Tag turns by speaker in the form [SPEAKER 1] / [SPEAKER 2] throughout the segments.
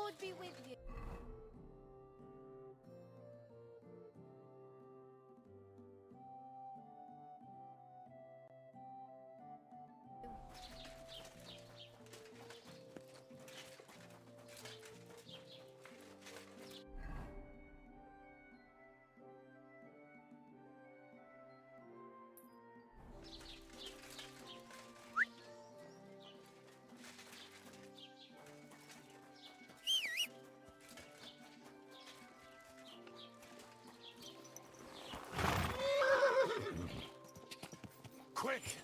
[SPEAKER 1] Lord be with you.
[SPEAKER 2] Quick!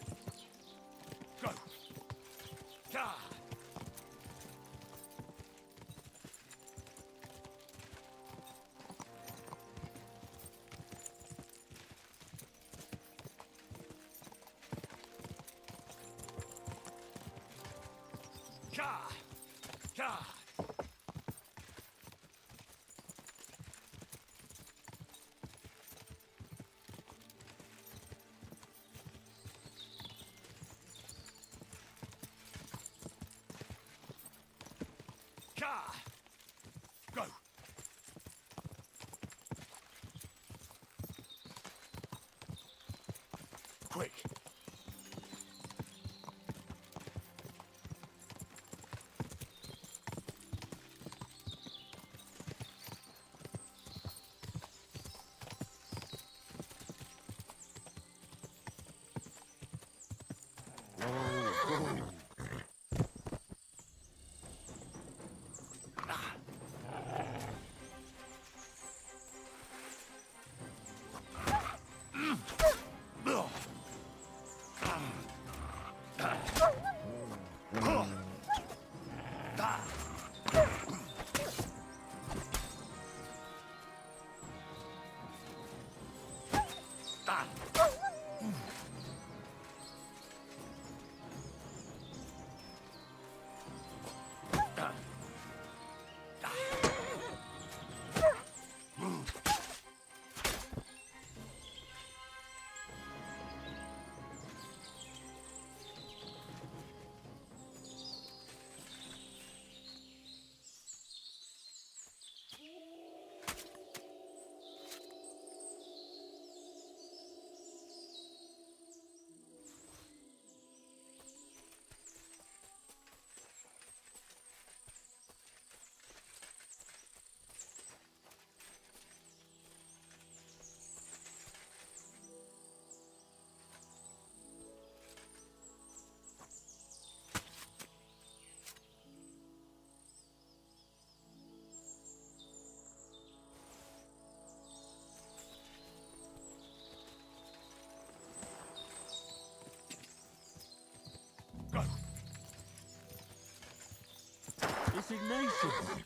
[SPEAKER 2] Go! Gah! Gah! Gah! Gah! Go! Quick! Go!
[SPEAKER 3] It's Ignatius.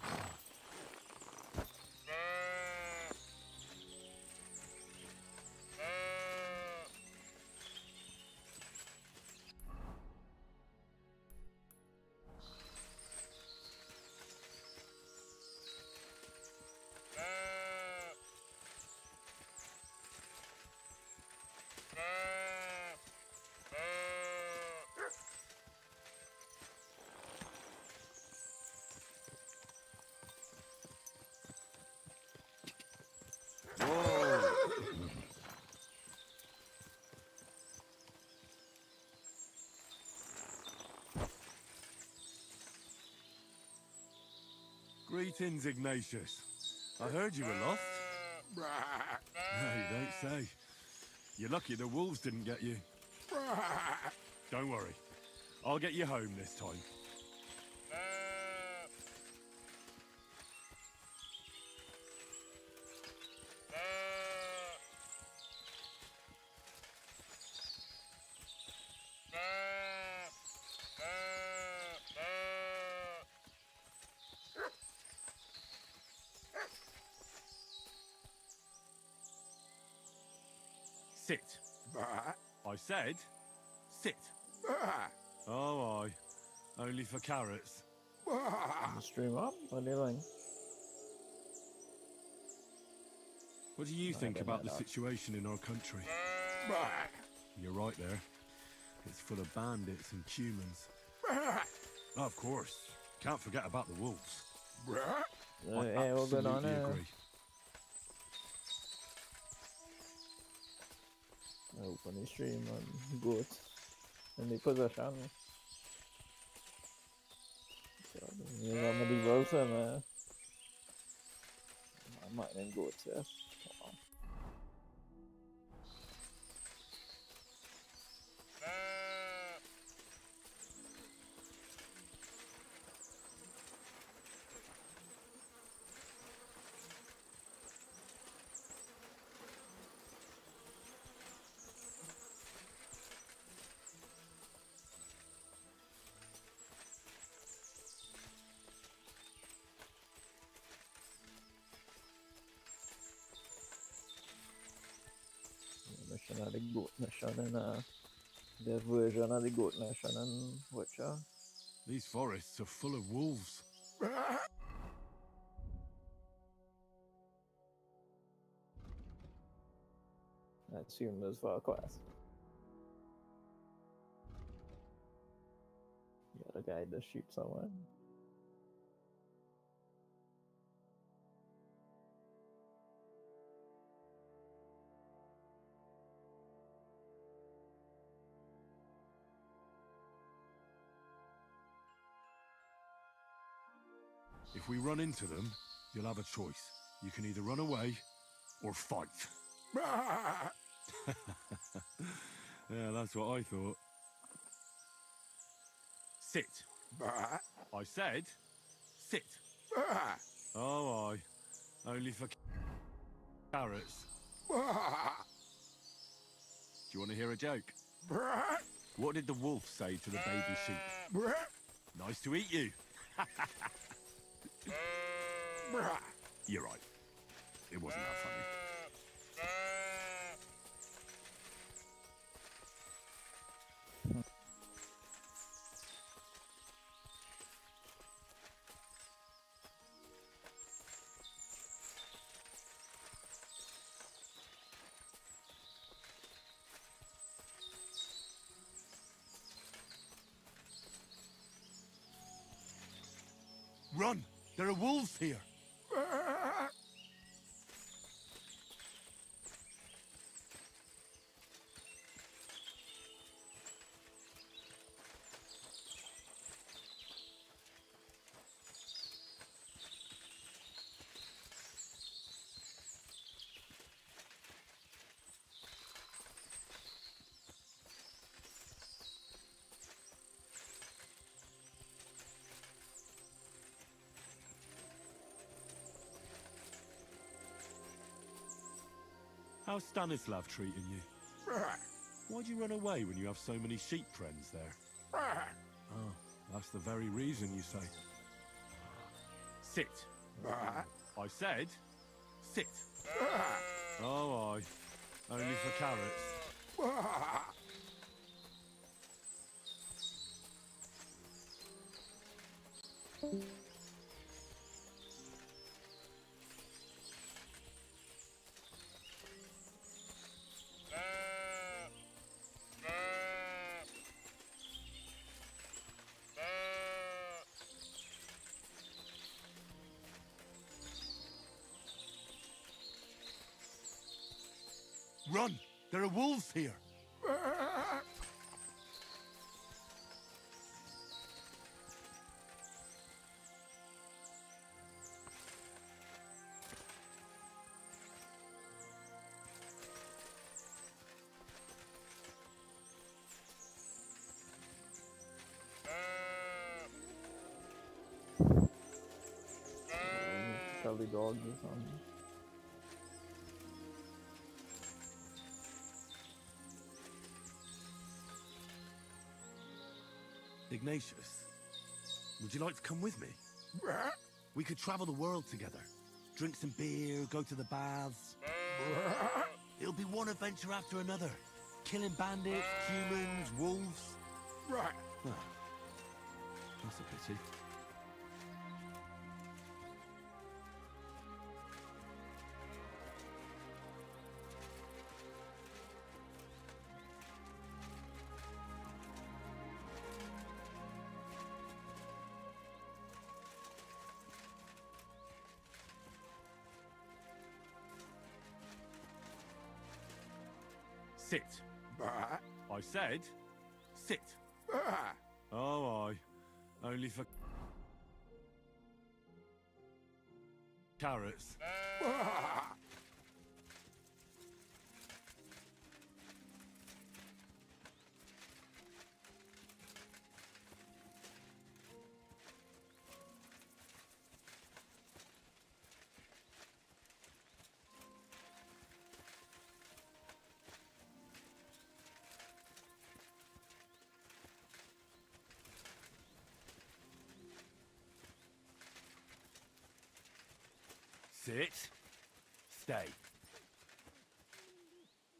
[SPEAKER 2] Greetings, Ignatius. I heard you were lost. No, you don't say. You're lucky the wolves didn't get you. Don't worry. I'll get you home this time. Sit. I said, sit. Oh, aye. Only for carrots.
[SPEAKER 4] Stream up? What are you doing?
[SPEAKER 2] What do you think
[SPEAKER 4] don't
[SPEAKER 2] about the
[SPEAKER 4] know.
[SPEAKER 2] situation in our country? You're right there. It's full of bandits and humans. Oh, of course. Can't forget about the wolves. I
[SPEAKER 4] Yeah, all good on
[SPEAKER 2] absolutely
[SPEAKER 4] there.
[SPEAKER 2] agree.
[SPEAKER 4] Open the stream on goats in the possession. So, you know, I'm the Wilson, I'm mining goats, yes. Wow. Mission of the goat mission and their version of the goat mission and Witcher.
[SPEAKER 2] These forests are full of wolves.
[SPEAKER 4] I assume those for a quest. You got a guy to shoot someone.
[SPEAKER 2] If we run into them, you'll have a choice. You can either run away or fight. Yeah, that's what I thought. Sit. I said, sit. Oh, I. Only for carrots. Do you want to hear a joke? What did the wolf say to the baby sheep? Nice to eat you. You're right. It wasn't that funny. Run! There are wolves here! How's Stanislav treating you? Why'd you run away when you have so many sheep friends there? Oh, that's the very reason, you say. Sit. I said, sit. Oh, I. Only for carrots. Run! There are wolves here!
[SPEAKER 4] Tell the dog or something.
[SPEAKER 2] Ignatius, would you like to come with me? We could travel the world together. Drink some beer, go to the baths. It'll be one adventure after another. Killing bandits, humans, wolves. Oh, that's a pity. Sit. I said, sit. Oh, aye. Only for carrots. Sit. Stay.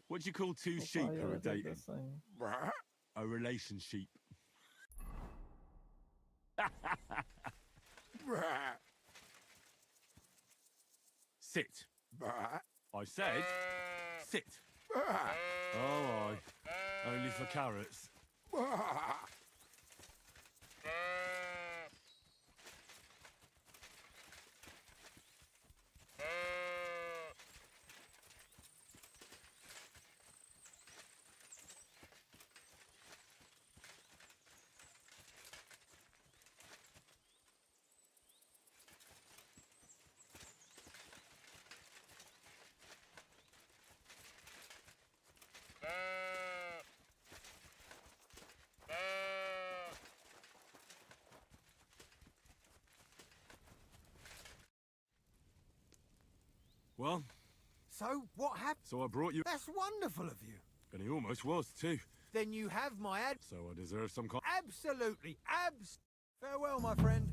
[SPEAKER 2] What do you call two sheep
[SPEAKER 4] Oh,
[SPEAKER 2] who
[SPEAKER 4] yeah,
[SPEAKER 2] are
[SPEAKER 4] I did
[SPEAKER 2] dating?
[SPEAKER 4] the same.
[SPEAKER 2] A relationship. Sit. I said, sit. Oh, aye. Only for carrots. Well,
[SPEAKER 1] So, what happened?
[SPEAKER 2] so I brought you...
[SPEAKER 1] That's wonderful of you.
[SPEAKER 2] And he almost was, too.
[SPEAKER 1] Then you have my
[SPEAKER 2] So I deserve some kind...
[SPEAKER 1] Absolutely, Farewell, my friend.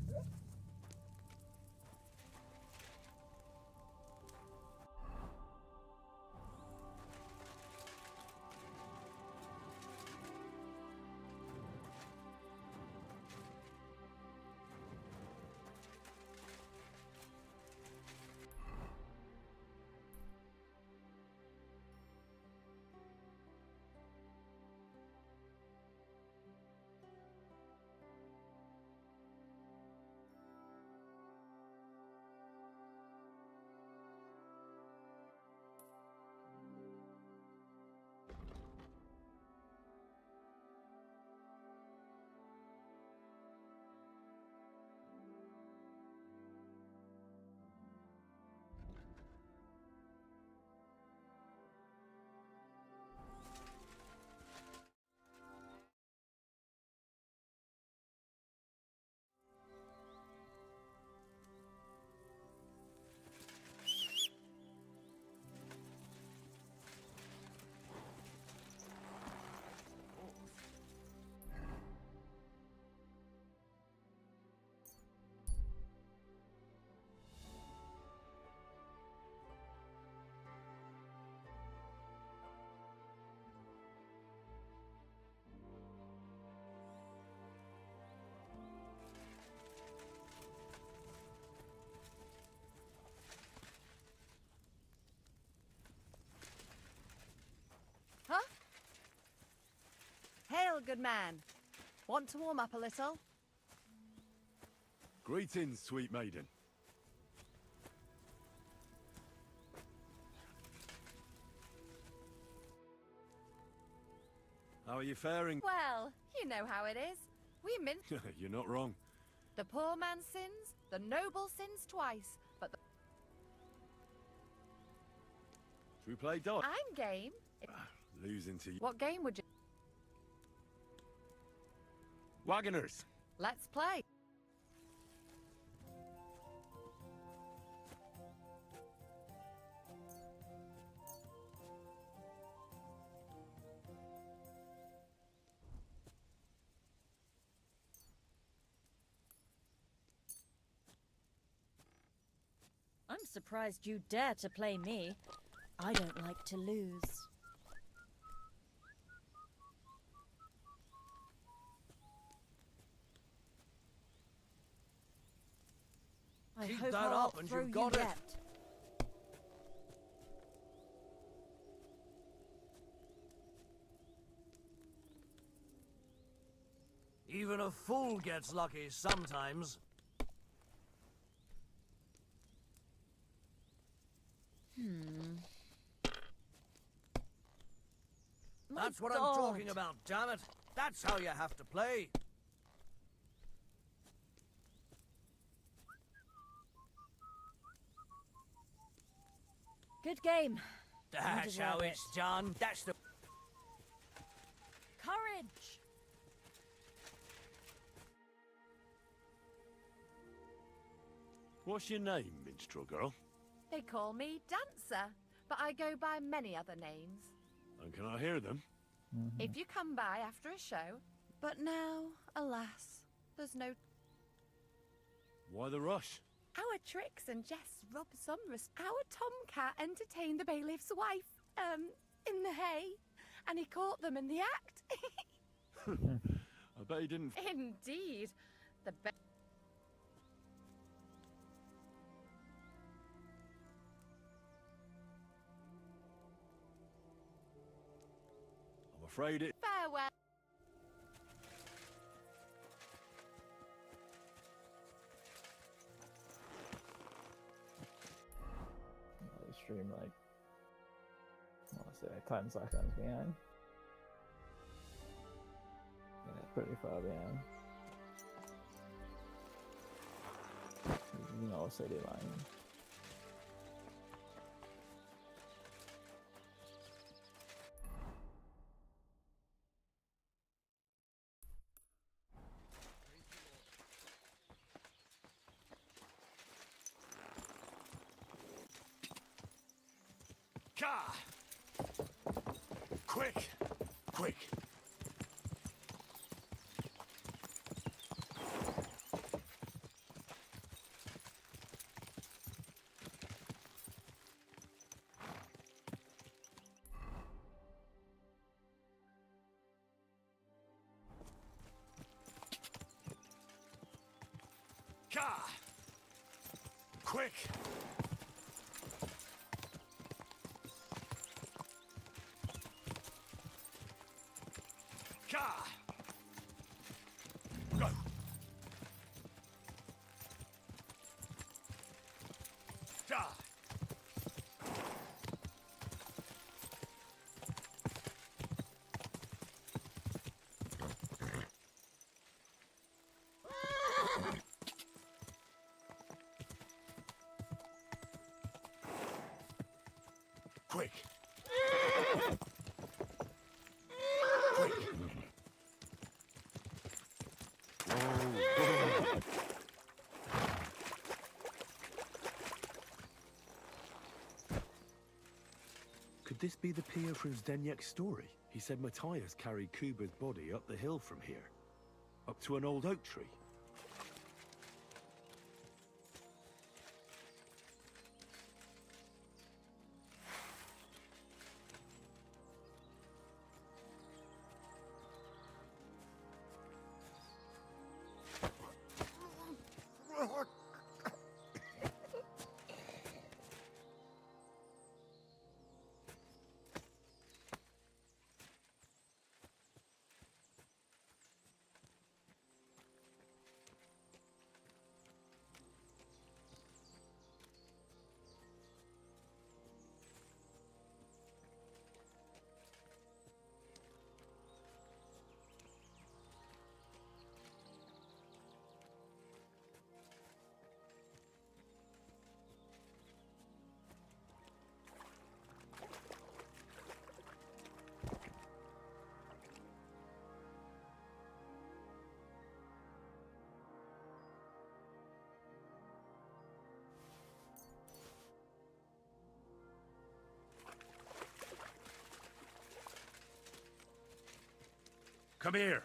[SPEAKER 5] Huh? Hail, good man. Want to warm up a little?
[SPEAKER 2] Greetings, sweet maiden. How are you faring?
[SPEAKER 5] Well, you know how it is. We min.
[SPEAKER 2] You're not wrong.
[SPEAKER 5] The poor man sins, the noble sins twice, but the...
[SPEAKER 2] Should we play dot?
[SPEAKER 5] I'm game.
[SPEAKER 2] Losing to you.
[SPEAKER 5] What game would you...
[SPEAKER 2] Wagoners!
[SPEAKER 5] Let's play.
[SPEAKER 6] I'm surprised you dare to play me. I don't like to lose. I
[SPEAKER 1] Keep
[SPEAKER 6] hope
[SPEAKER 1] that
[SPEAKER 6] I'll
[SPEAKER 1] up and
[SPEAKER 6] outthrow
[SPEAKER 1] you've got
[SPEAKER 6] you
[SPEAKER 1] it.
[SPEAKER 6] yet.
[SPEAKER 1] Even a fool gets lucky sometimes. That's what I'm
[SPEAKER 6] God.
[SPEAKER 1] talking about, damn it. That's how you have to play.
[SPEAKER 6] Good game.
[SPEAKER 1] That's
[SPEAKER 6] deserve
[SPEAKER 1] how
[SPEAKER 6] it.
[SPEAKER 1] it's done. That's the...
[SPEAKER 6] Courage.
[SPEAKER 2] What's your name, minstrel girl?
[SPEAKER 5] They call me Dancer, but I go by many other names.
[SPEAKER 2] And can I hear them?
[SPEAKER 5] If you come by after a show. But now, alas, there's no...
[SPEAKER 2] Why the rush?
[SPEAKER 5] Our tricks and jests rob some Our tomcat entertained the bailiff's wife, in the hay, and he caught them in the act.
[SPEAKER 2] I bet he didn't...
[SPEAKER 5] Indeed. The
[SPEAKER 2] I'm afraid it...
[SPEAKER 5] farewell.
[SPEAKER 4] The stream like, I'll say 10 seconds behind. Yeah, pretty far behind. You know, city line.
[SPEAKER 2] Car! Quick! Quick! Car! Quick! Car! Go! Da! Quick! Quick!
[SPEAKER 7] Could this be the pier from Zdenyek's story? He said Matthias carried Kuba's body up the hill from here, up to an old oak tree.
[SPEAKER 2] Come here!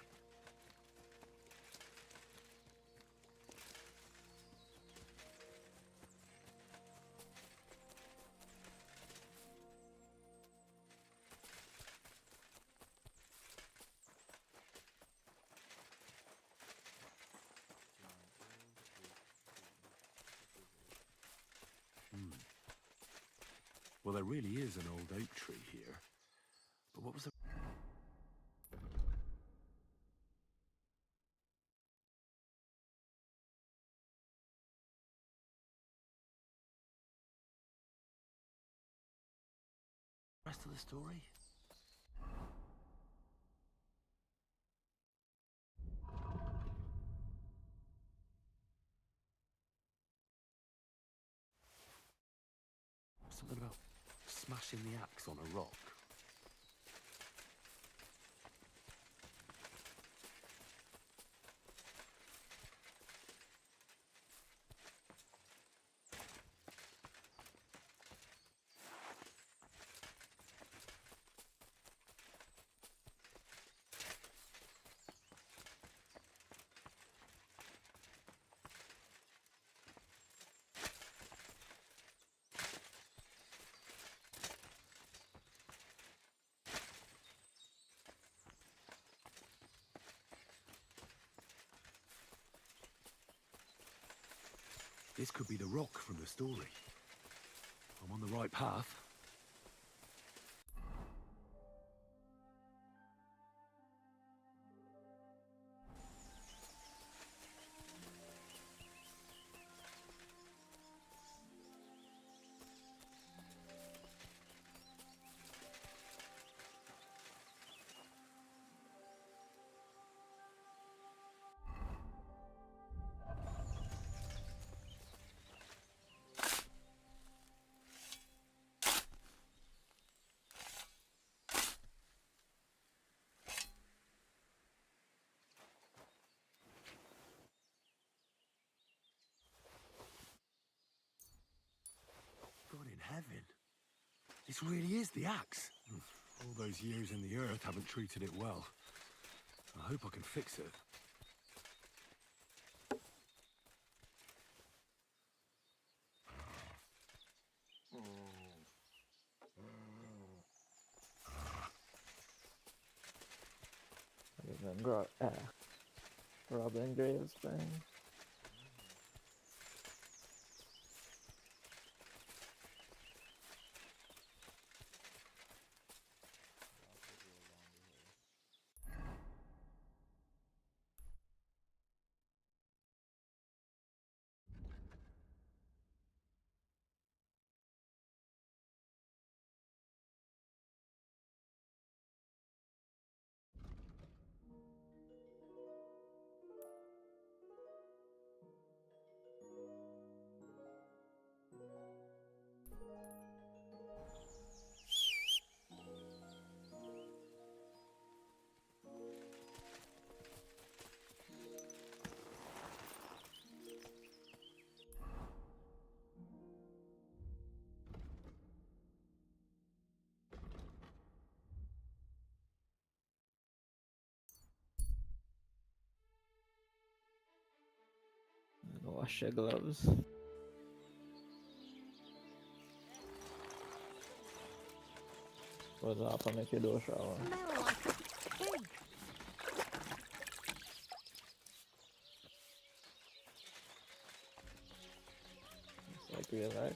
[SPEAKER 7] Well, there really is an old oak tree here. But what was the... rest of the story? Something about smashing the axe on a rock. This could be the rock from the story. I'm on the right path. God in heaven. This really is the axe.
[SPEAKER 2] All those years in the earth haven't treated it well.
[SPEAKER 7] I hope I can fix it.
[SPEAKER 4] Even Robin Graves playing. Wash your gloves. What's up? I make you do a shower.
[SPEAKER 5] Smell like a pig.
[SPEAKER 4] It's like real life.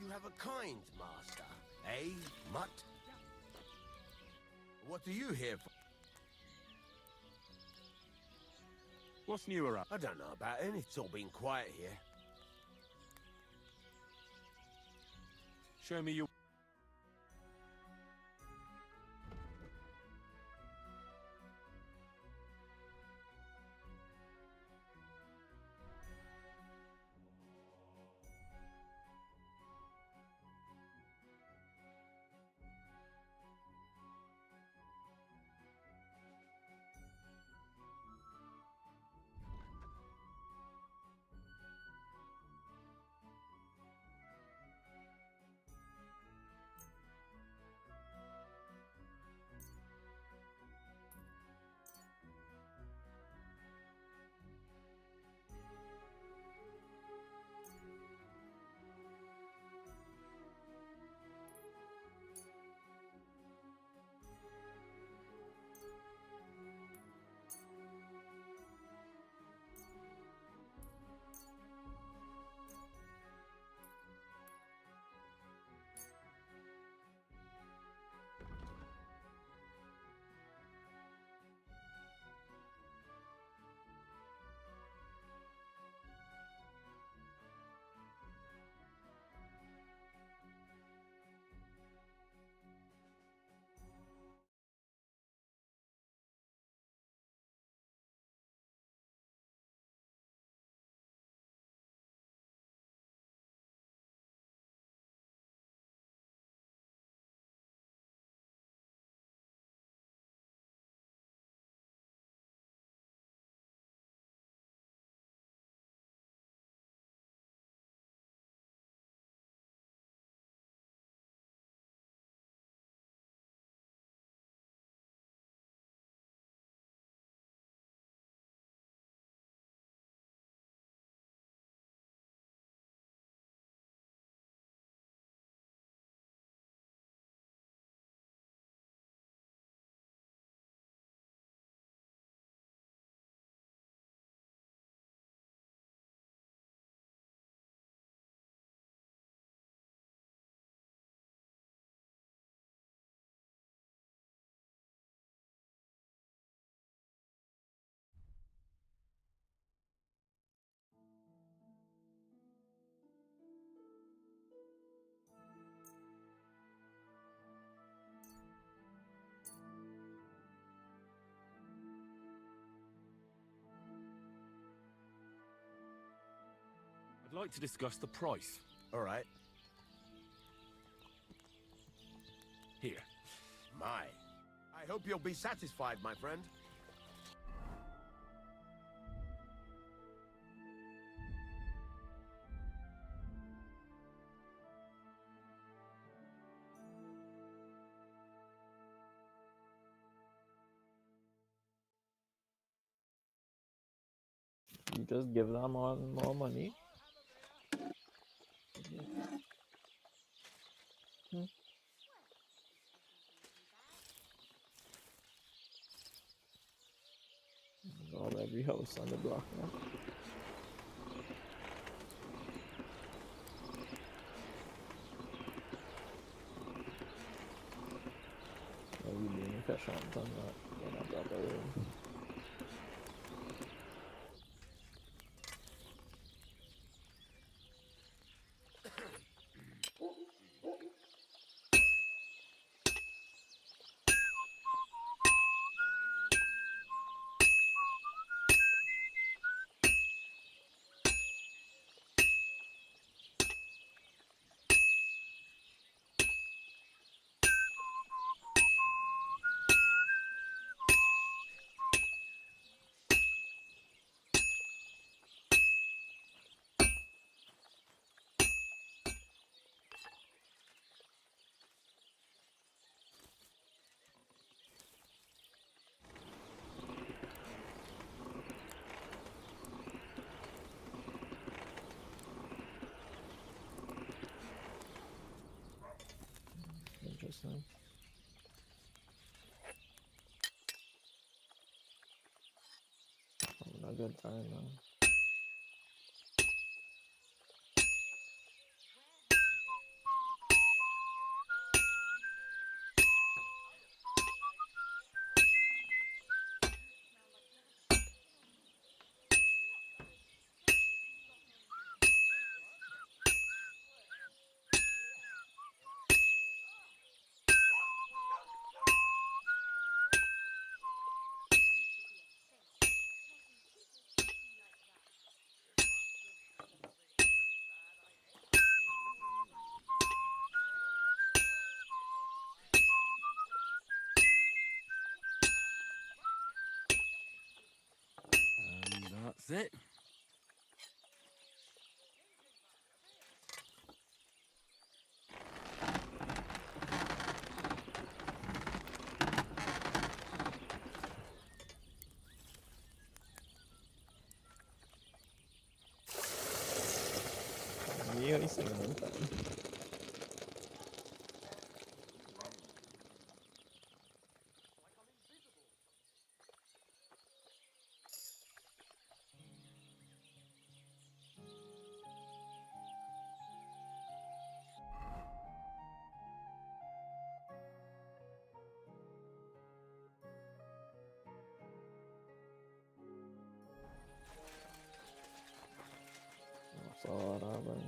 [SPEAKER 8] You have a kind master, eh, mutt? What are you here for?
[SPEAKER 2] What's new around?
[SPEAKER 8] I don't know about it. It's all been quiet here.
[SPEAKER 2] Show me your...
[SPEAKER 7] I'd like to discuss the price.
[SPEAKER 8] All right.
[SPEAKER 7] Here.
[SPEAKER 8] My. I hope you'll be satisfied, my friend.
[SPEAKER 4] You just give them all more money. Rob every house on the block now. Maybe being efficient on that in a proper room. Interesting. Having a good time now.
[SPEAKER 2] And that's it.
[SPEAKER 4] Yeah, he's singing in time. That's all that happened.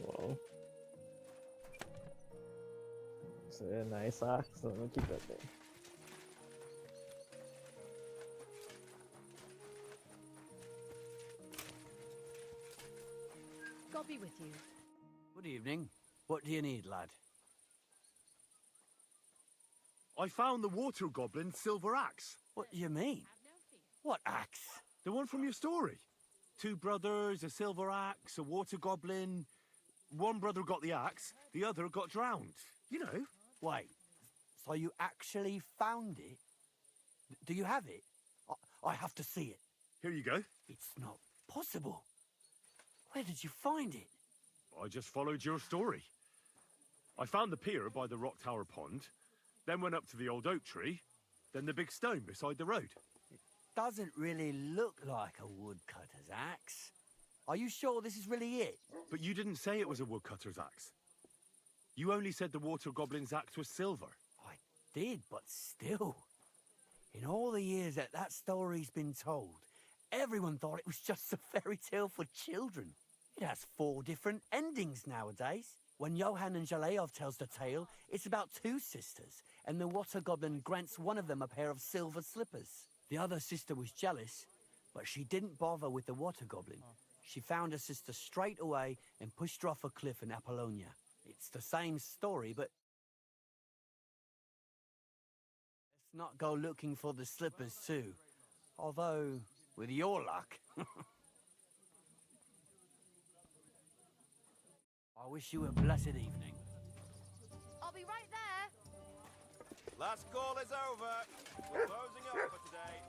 [SPEAKER 4] Wow. It's a nice axe, so I'm gonna keep that there.
[SPEAKER 5] God be with you.
[SPEAKER 1] Good evening. What do you need, lad?
[SPEAKER 7] I found the water goblin's silver axe.
[SPEAKER 1] What do you mean? What axe?
[SPEAKER 7] The one from your story. 2 brothers, a silver axe, a water goblin. One brother got the axe, the other got drowned. You know.
[SPEAKER 1] Wait, so you actually found it? Do you have it? I have to see it.
[SPEAKER 7] Here you go.
[SPEAKER 1] It's not possible. Where did you find it?
[SPEAKER 7] I just followed your story. I found the pier by the rock tower pond, then went up to the old oak tree, then the big stone beside the road.
[SPEAKER 1] Doesn't really look like a woodcutter's axe. Are you sure this is really it?
[SPEAKER 7] But you didn't say it was a woodcutter's axe. You only said the water goblin's axe was silver.
[SPEAKER 1] I did, but still. In all the years that story's been told, everyone thought it was just a fairy tale for children. It has 4 different endings nowadays. When Johann and Jaleov tells the tale, it's about 2 sisters, and the water goblin grants one of them a pair of silver slippers. The other sister was jealous, but she didn't bother with the water goblin. She found her sister straight away and pushed her off a cliff in Apollonia. It's the same story, but let's not go looking for the slippers too. Although, with your luck, I wish you a blessed evening.
[SPEAKER 5] I'll be right there.
[SPEAKER 8] Last call is over. We're closing up for today.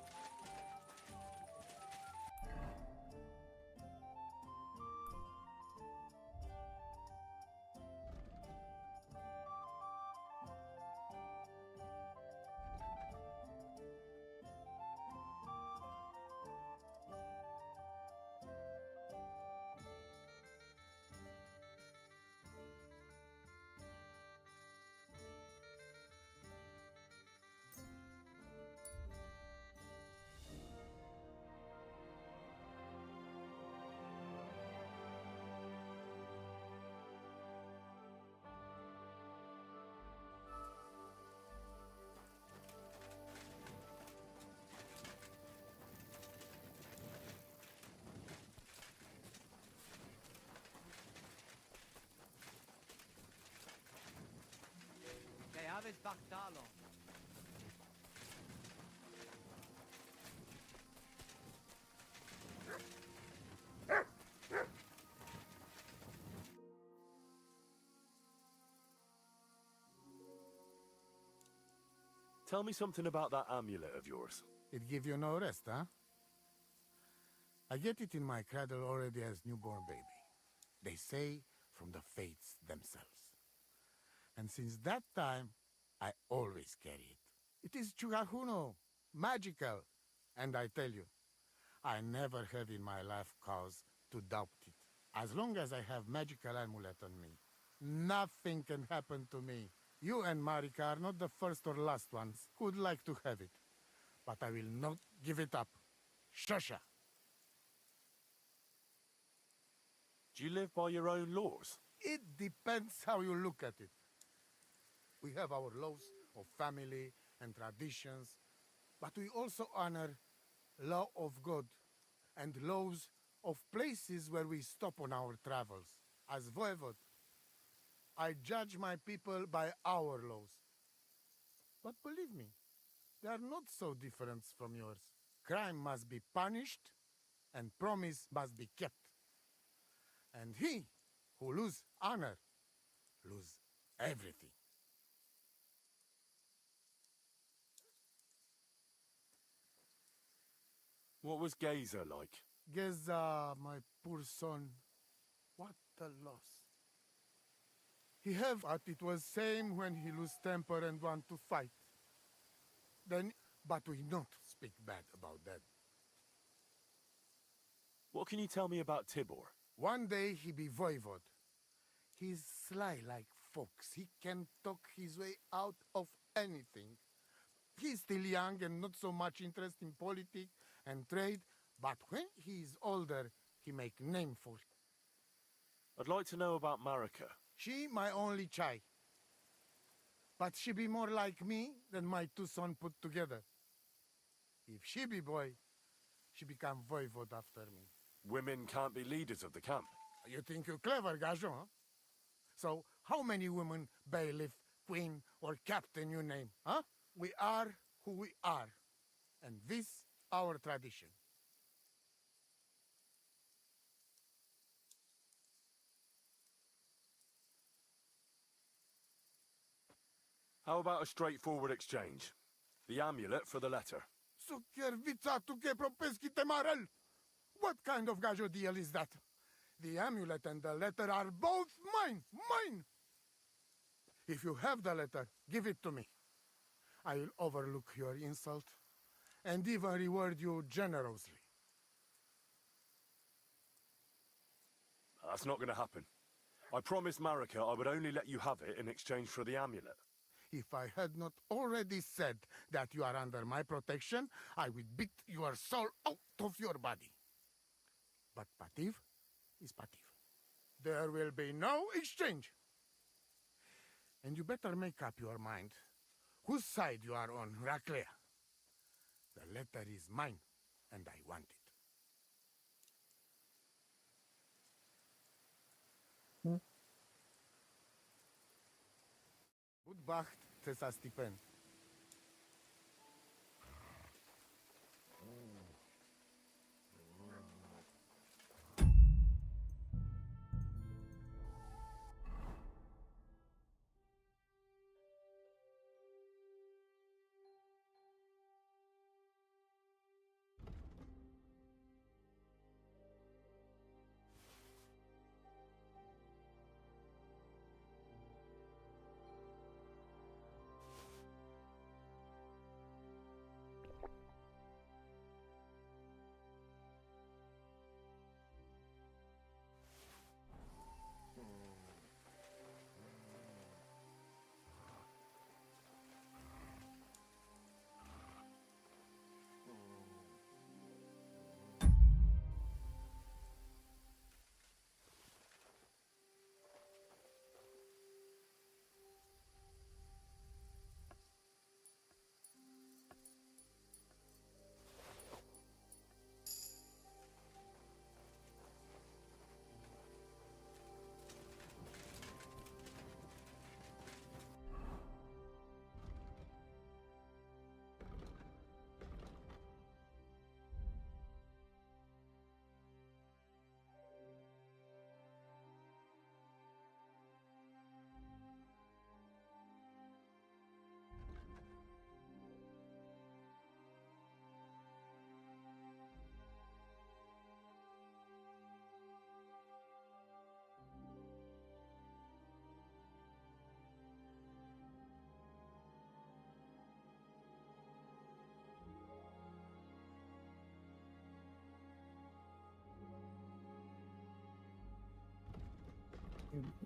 [SPEAKER 1] Que haves bactalo.
[SPEAKER 7] Tell me something about that amulet of yours.
[SPEAKER 9] It give you no rest, huh? I get it in my cradle already as newborn baby. They say from the fates themselves. And since that time, I always carry it. It is Chugahuno, magical. And I tell you, I never have in my life cause to doubt it. As long as I have magical amulet on me, nothing can happen to me. You and Marika are not the first or last ones who would like to have it. But I will not give it up. Shosha!
[SPEAKER 7] Do you live by your own laws?
[SPEAKER 9] It depends how you look at it. We have our laws of family and traditions, but we also honor law of God and laws of places where we stop on our travels. As voivod, I judge my people by our laws. But believe me, they are not so different from yours. Crime must be punished, and promise must be kept. And he who lose honor, lose everything.
[SPEAKER 7] What was Gazer like?
[SPEAKER 9] Geza, my poor son, what a loss. He have what it was same when he lose temper and want to fight. Then, but we not speak bad about that.
[SPEAKER 7] What can you tell me about Tibor?
[SPEAKER 9] One day he be voivod. He's sly like fox. He can talk his way out of anything. He's still young and not so much interest in politics and trade, but when he is older, he make name for it.
[SPEAKER 7] I'd like to know about Marika.
[SPEAKER 9] She my only child. But she be more like me than my two sons put together. If she be boy, she become voivode after me.
[SPEAKER 2] Women can't be leaders of the camp.
[SPEAKER 9] You think you're clever, Gajon, huh? So, how many women, bailiff, queen, or captain you name, huh? We are who we are. And this, our tradition.
[SPEAKER 2] How about a straightforward exchange? The amulet for the letter.
[SPEAKER 9] Sukiervica tu ke propeschi temarel! What kind of gajo deal is that? The amulet and the letter are both mine! Mine! If you have the letter, give it to me. I will overlook your insult and even reward you generously.
[SPEAKER 2] That's not going to happen. I promised Marika I would only let you have it in exchange for the amulet.
[SPEAKER 9] If I had not already said that you are under my protection, I would beat your soul out of your body. But Pativ is Pativ. There will be no exchange. And you better make up your mind whose side you are on, Raclea. The letter is mine, and I want it. Budbacht Tessa Stipen.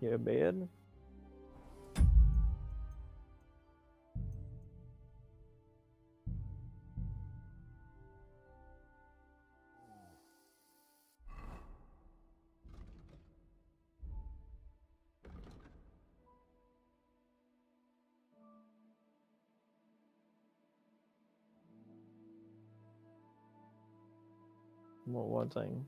[SPEAKER 4] Your bed? What thing?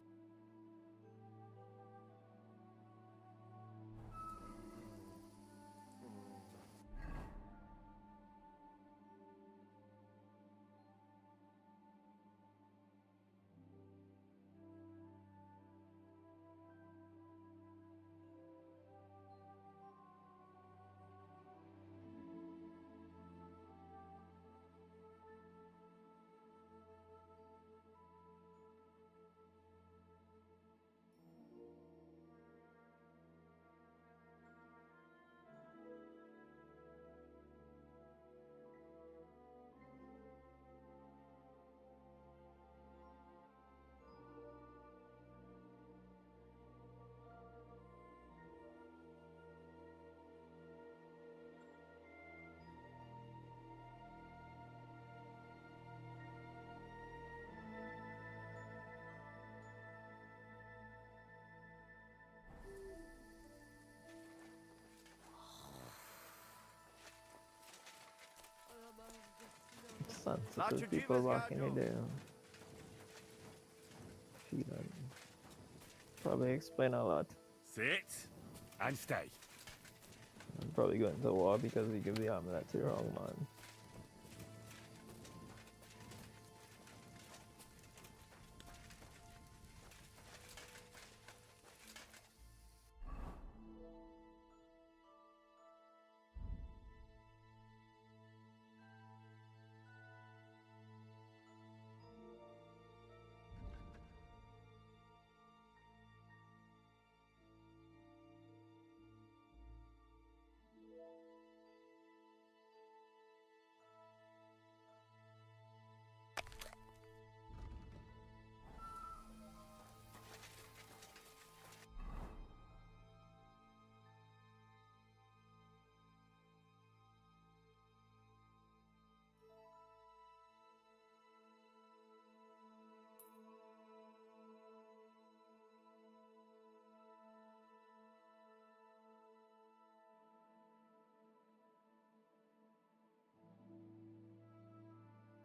[SPEAKER 4] sensitive people back in the day. Feel that probably explain a lot.
[SPEAKER 2] Sit and stay.
[SPEAKER 4] I'm probably going to war because we give the amulet to the wrong man.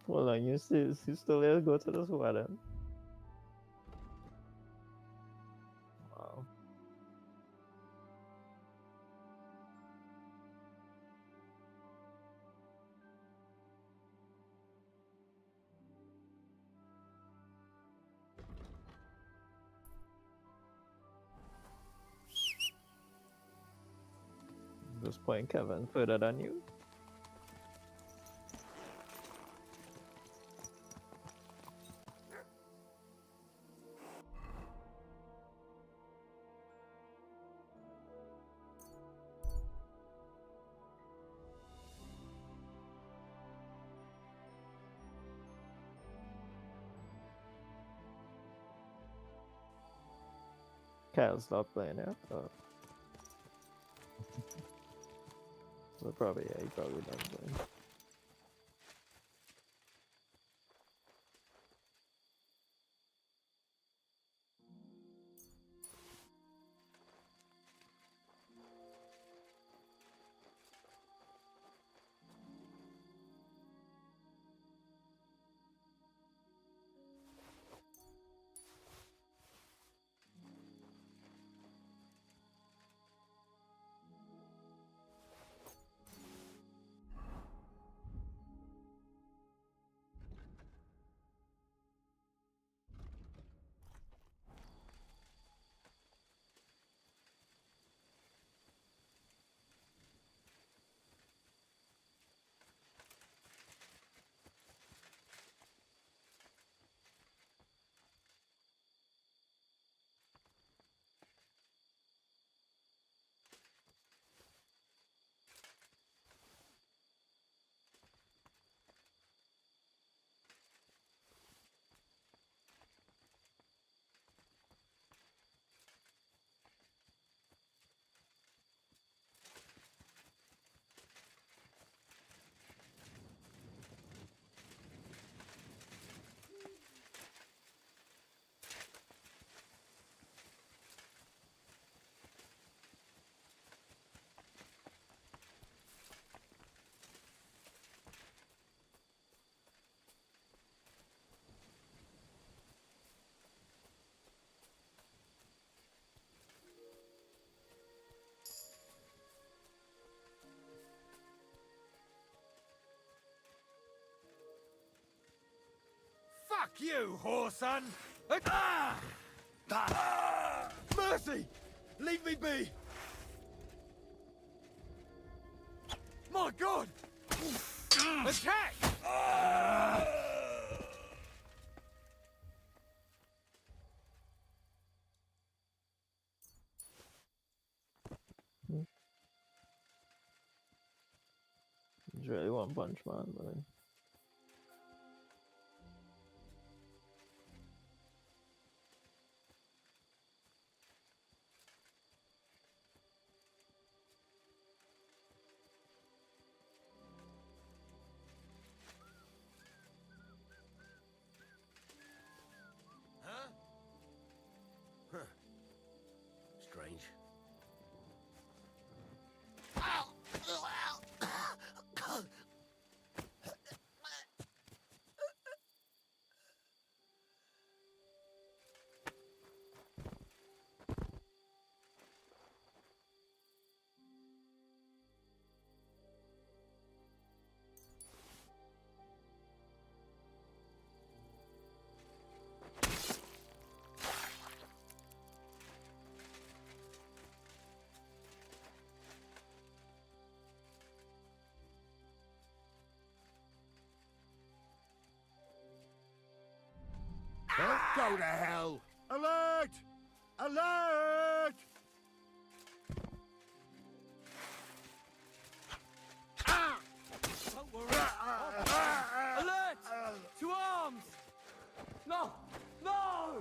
[SPEAKER 4] Well, like you still there, go to this wedding. Wow. This point, Kevin, further than you. Kyle stopped playing now. Oh. So probably, yeah, he probably done playing.
[SPEAKER 2] Fuck you, whoreson! Ah! Ah! Mercy! Leave me be! My God! Attack!
[SPEAKER 4] He's really one punch man, but
[SPEAKER 8] Huh? Huh. Strange.
[SPEAKER 2] Go to hell! Alert! Alert! Ah!
[SPEAKER 1] Don't worry. Alert! To arms! No! No!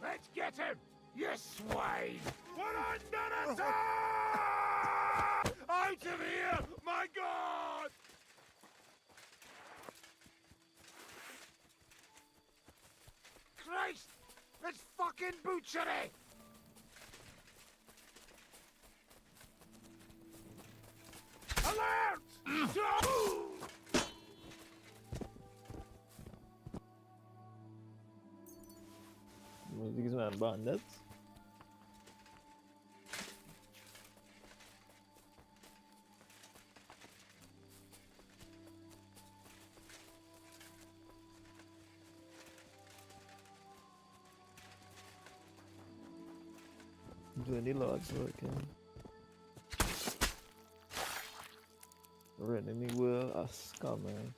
[SPEAKER 2] Let's get him! You swine! We're under attack! Out of here! My God! Christ! It's fucking butchery! Alert!
[SPEAKER 4] These man bandits. Do any logs working? Renting me will a scammer.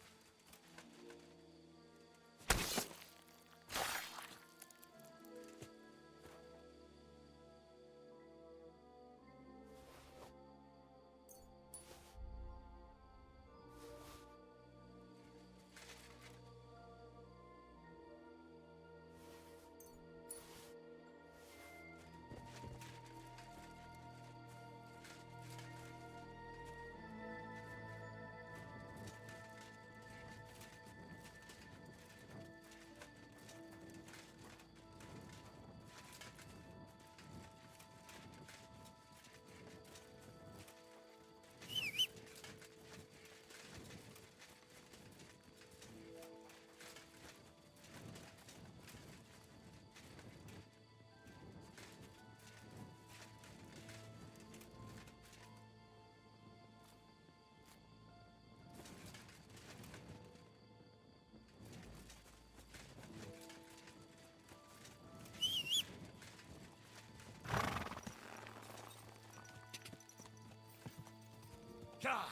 [SPEAKER 2] God!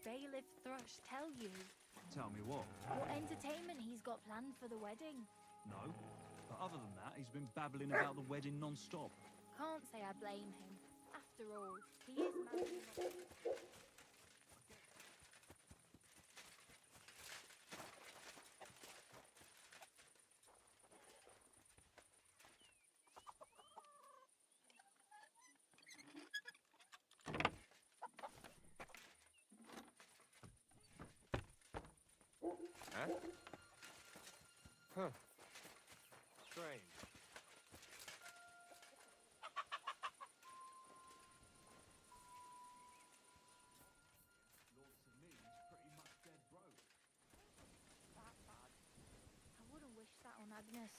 [SPEAKER 10] Bailiff Thrush tell you
[SPEAKER 11] Tell me what?
[SPEAKER 10] what entertainment he's got planned for the wedding?
[SPEAKER 11] No. But other than that, he's been babbling about the wedding non-stop.
[SPEAKER 10] Can't say I blame him. After all, he is married.
[SPEAKER 8] Huh? Huh. Strange.
[SPEAKER 6] Agnes.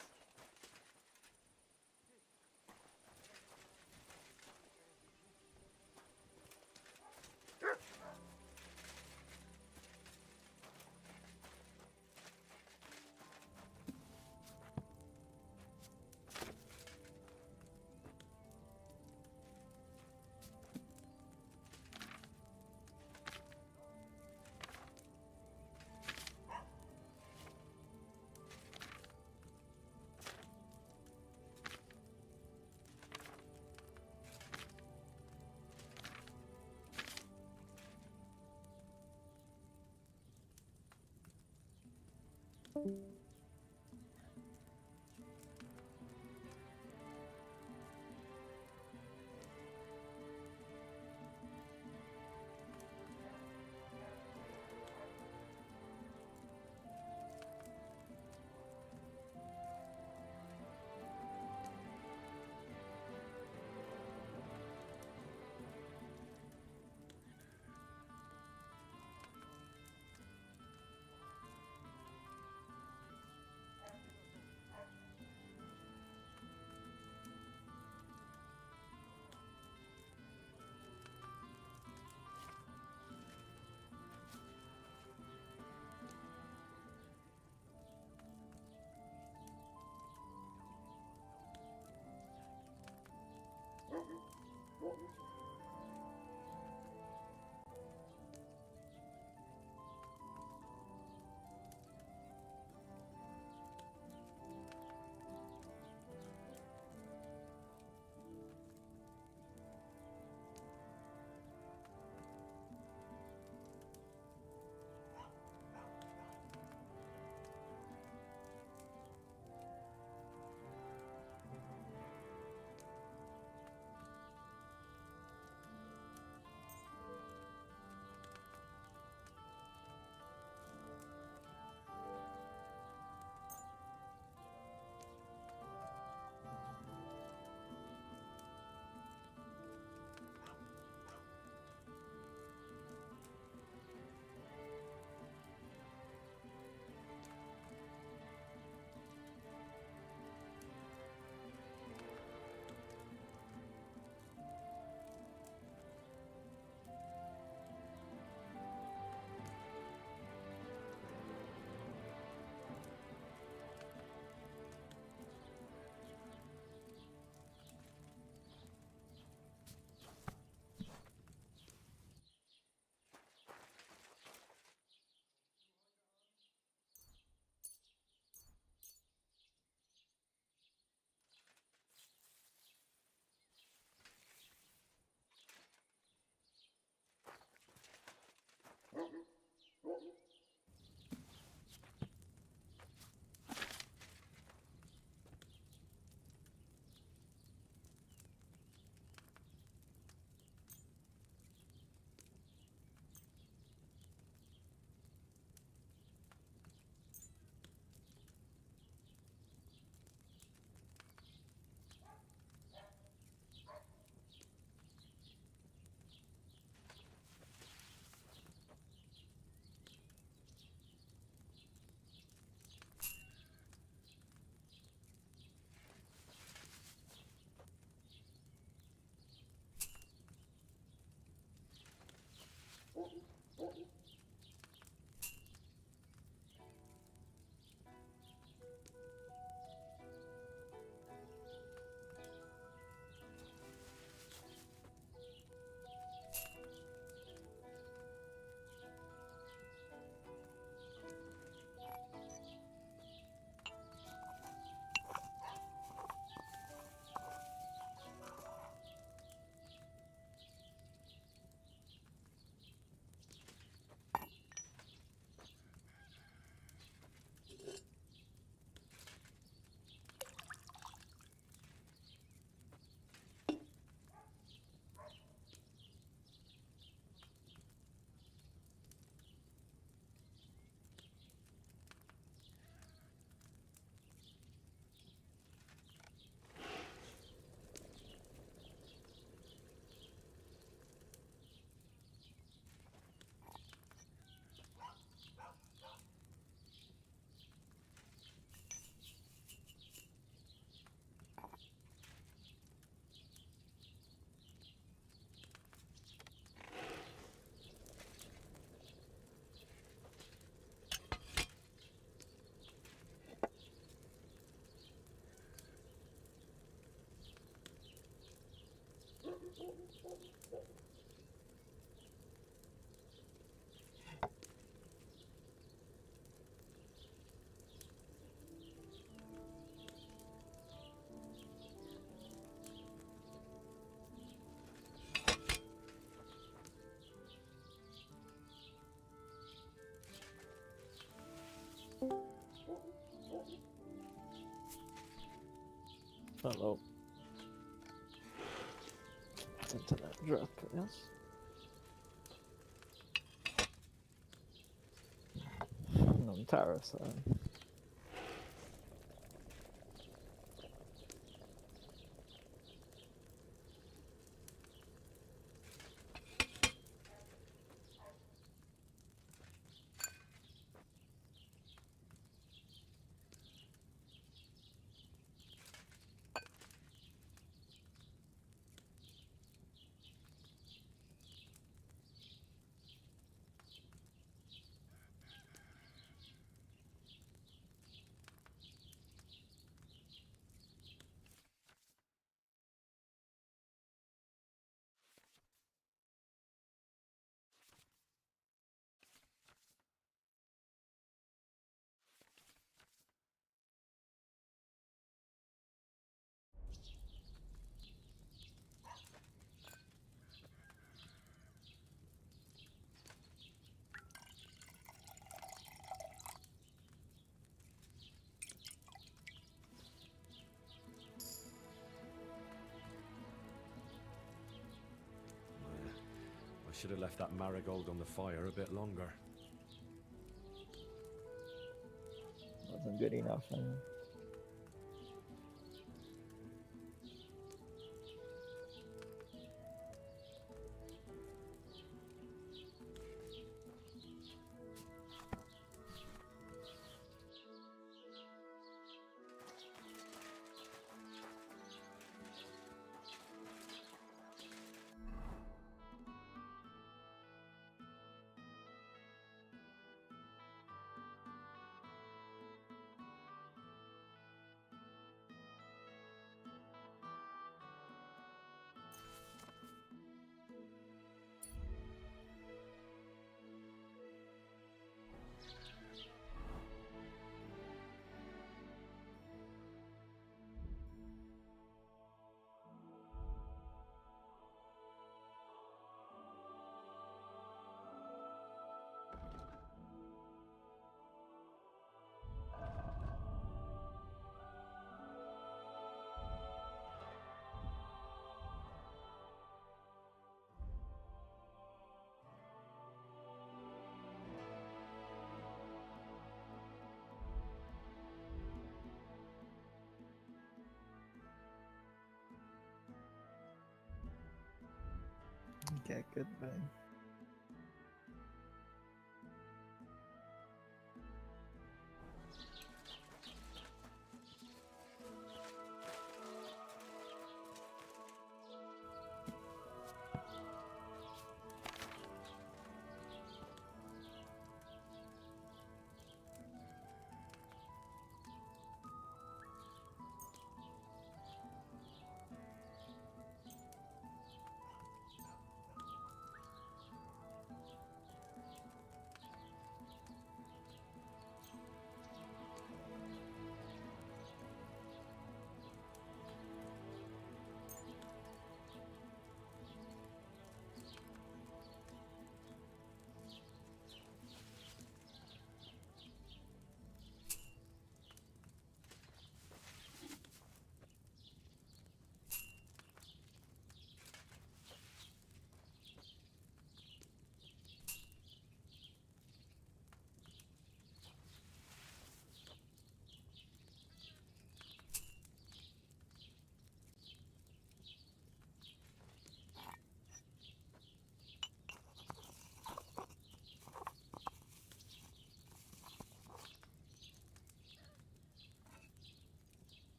[SPEAKER 4] Hello. Internet drop, yes. Non terrace.
[SPEAKER 2] I should have left that marigold on the fire a bit longer.
[SPEAKER 4] Wasn't good enough. Okay, goodbye.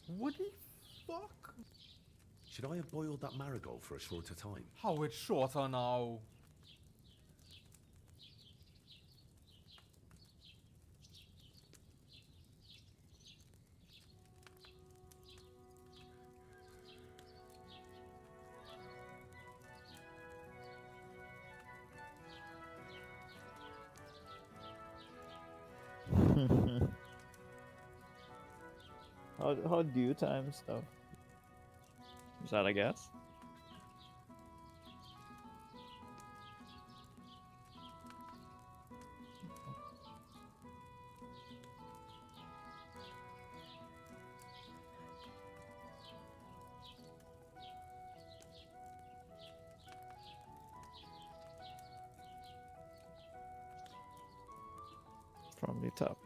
[SPEAKER 12] What the fuck?
[SPEAKER 7] Should I have boiled that marigold for a shorter time?
[SPEAKER 12] How it's shorter now?
[SPEAKER 4] How do you time stuff? Is that a guess? From the top.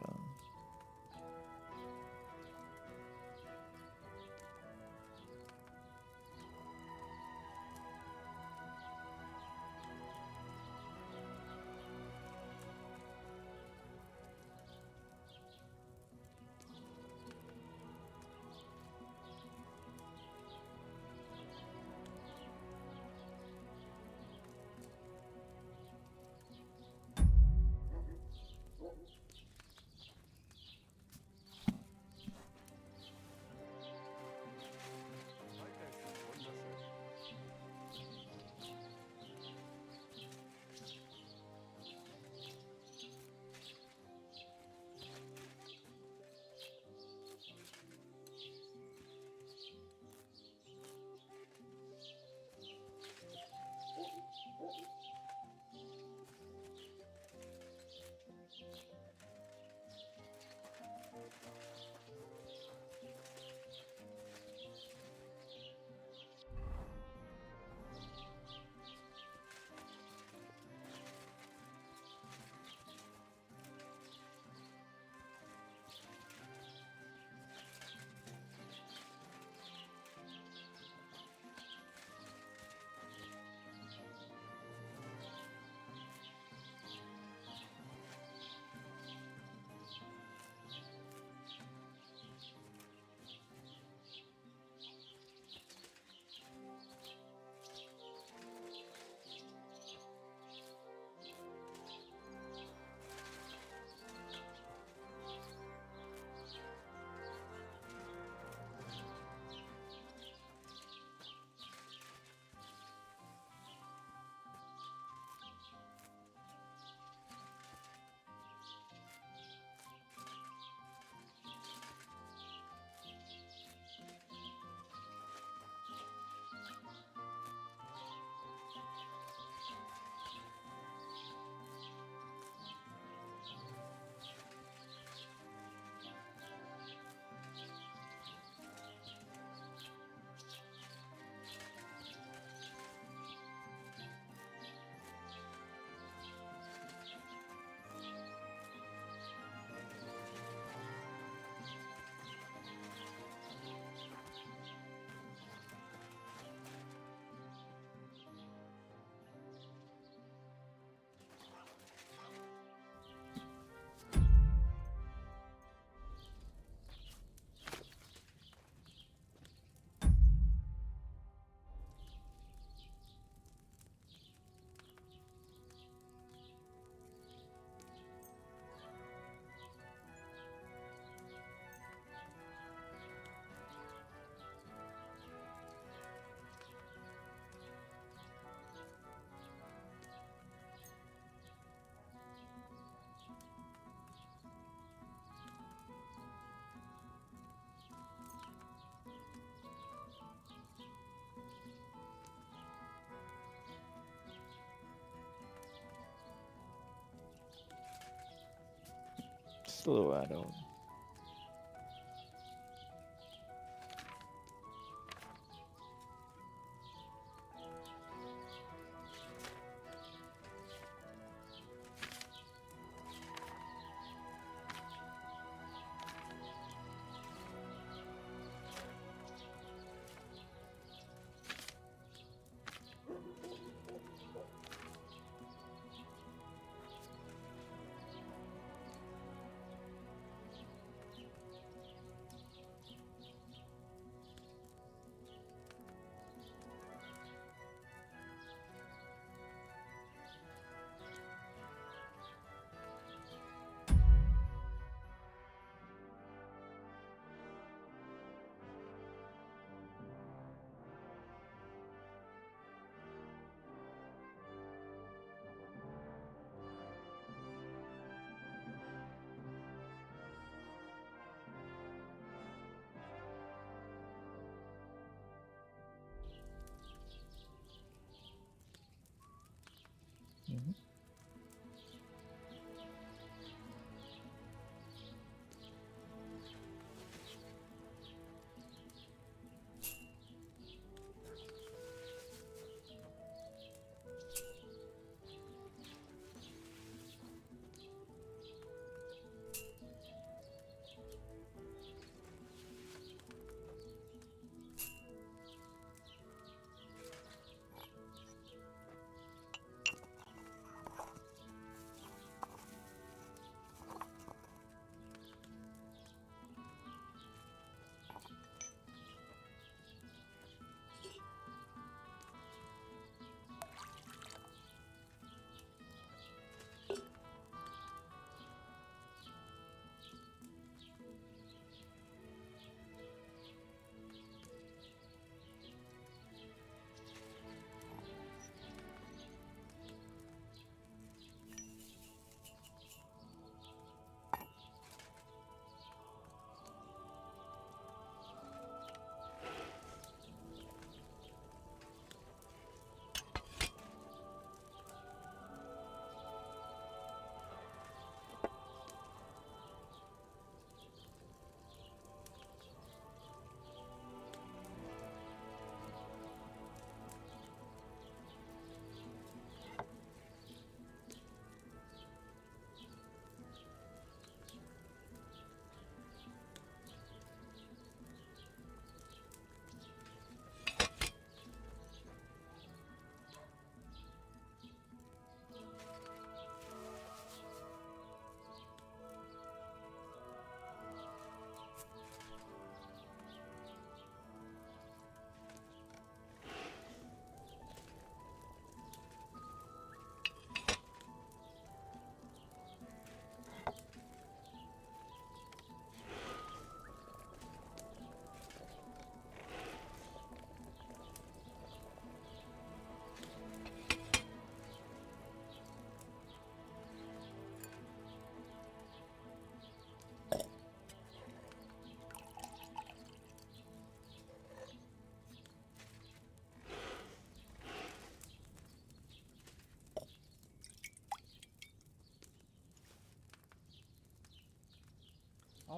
[SPEAKER 4] Slow add-on.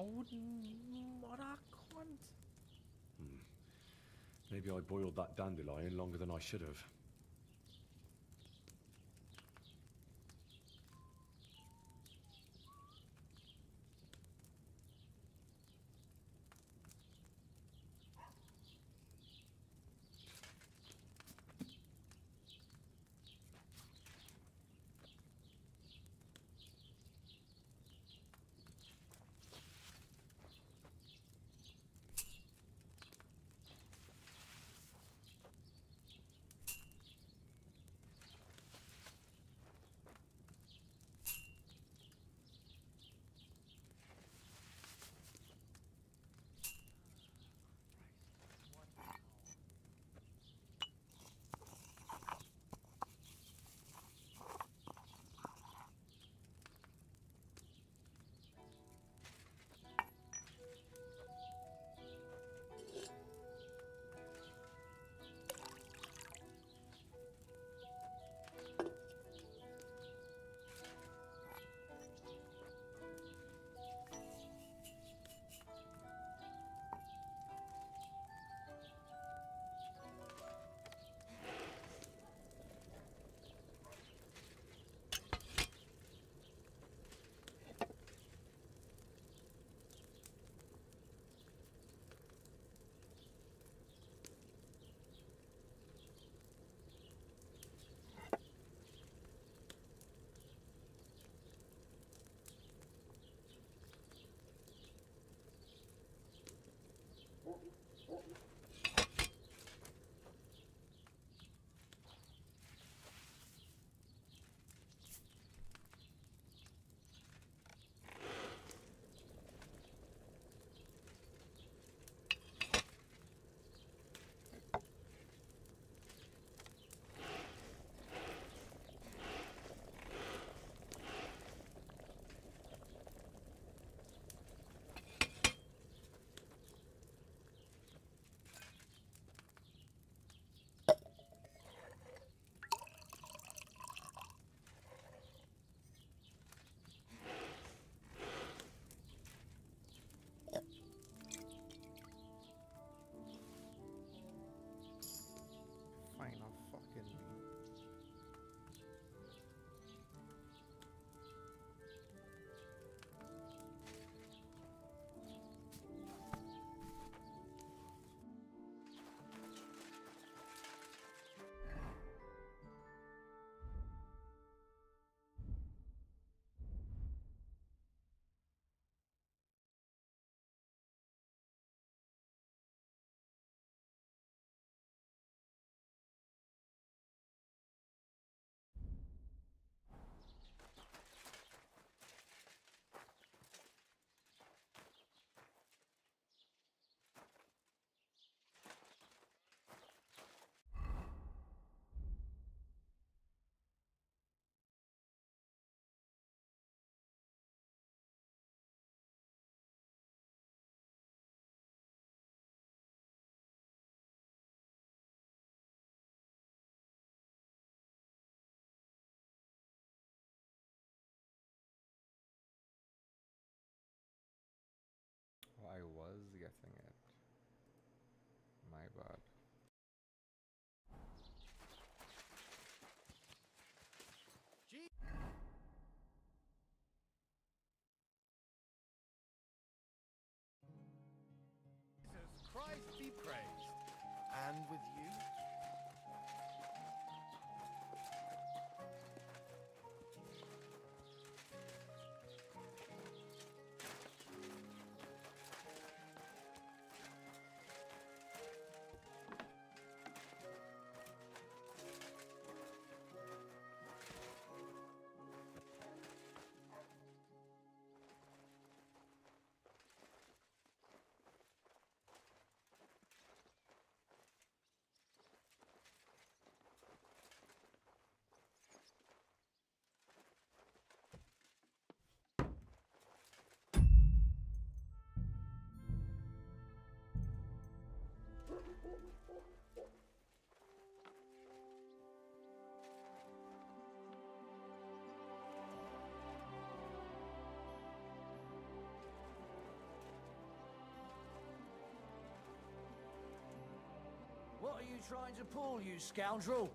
[SPEAKER 12] Moraquant?
[SPEAKER 7] Maybe I boiled that dandelion longer than I should have.
[SPEAKER 12] Final fucking beat. Oh, I was guessing it. My bad.
[SPEAKER 8] Jesus Christ be praised. And with you? trying to pull, you scoundrel?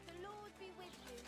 [SPEAKER 10] The Lord be with you.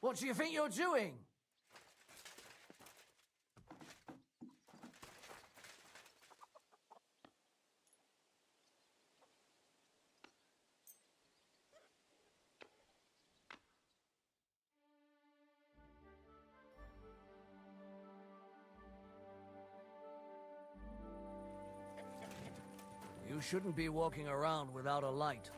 [SPEAKER 8] What do you think you're doing? You shouldn't be walking around without a light.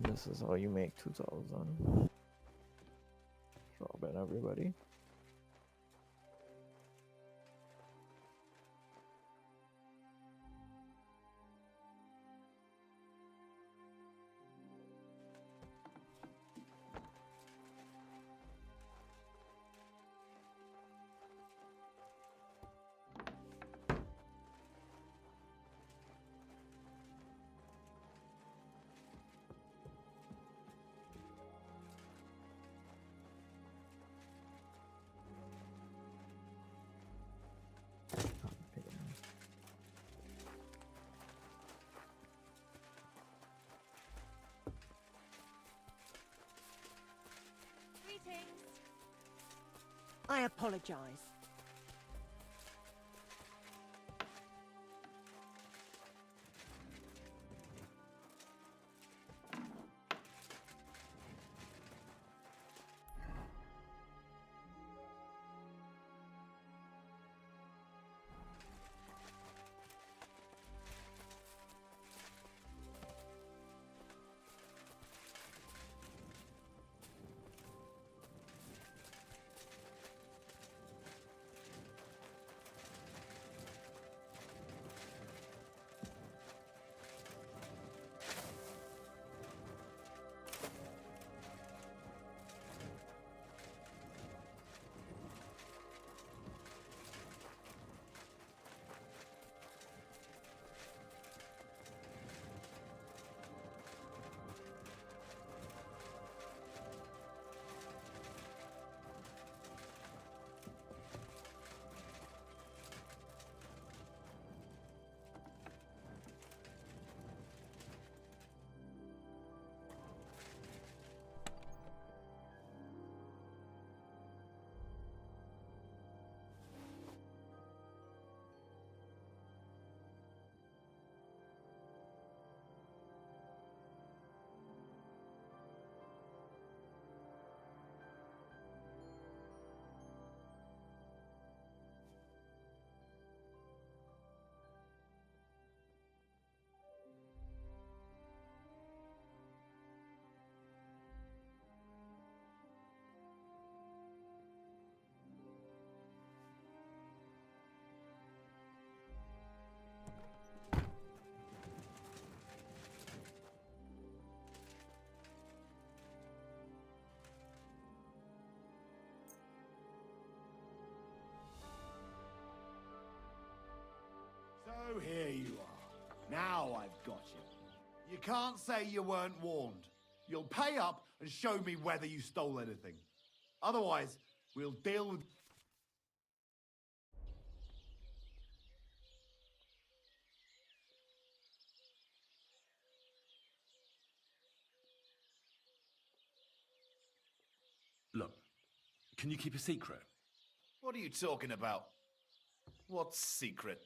[SPEAKER 4] This is how you make 2,000. Robbing everybody.
[SPEAKER 6] I apologize.
[SPEAKER 13] So here you are. Now I've got you. You can't say you weren't warned. You'll pay up and show me whether you stole anything. Otherwise, we'll deal with...
[SPEAKER 7] Look, can you keep a secret?
[SPEAKER 13] What are you talking about? What's secret?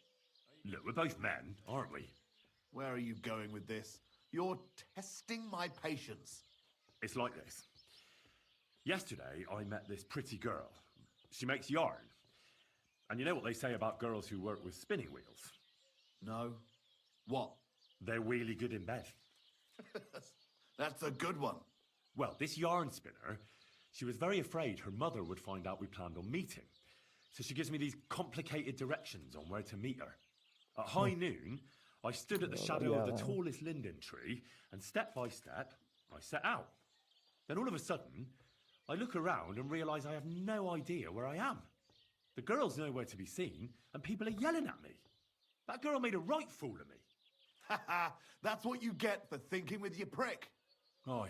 [SPEAKER 7] Look, we're both men, aren't we?
[SPEAKER 13] Where are you going with this? You're testing my patience.
[SPEAKER 7] It's like this. Yesterday, I met this pretty girl. She makes yarn. And you know what they say about girls who work with spinning wheels?
[SPEAKER 13] No. What?
[SPEAKER 7] They're really good in bed.
[SPEAKER 13] That's a good one.
[SPEAKER 7] Well, this yarn spinner, she was very afraid her mother would find out we planned on meeting. So she gives me these complicated directions on where to meet her. At high noon, I stood at the shadow of the tallest linden tree, and step by step, I set out. Then all of a sudden, I look around and realise I have no idea where I am. The girl's nowhere to be seen, and people are yelling at me. That girl made a right fool of me.
[SPEAKER 13] Ha ha! That's what you get for thinking with your prick.
[SPEAKER 7] Aye.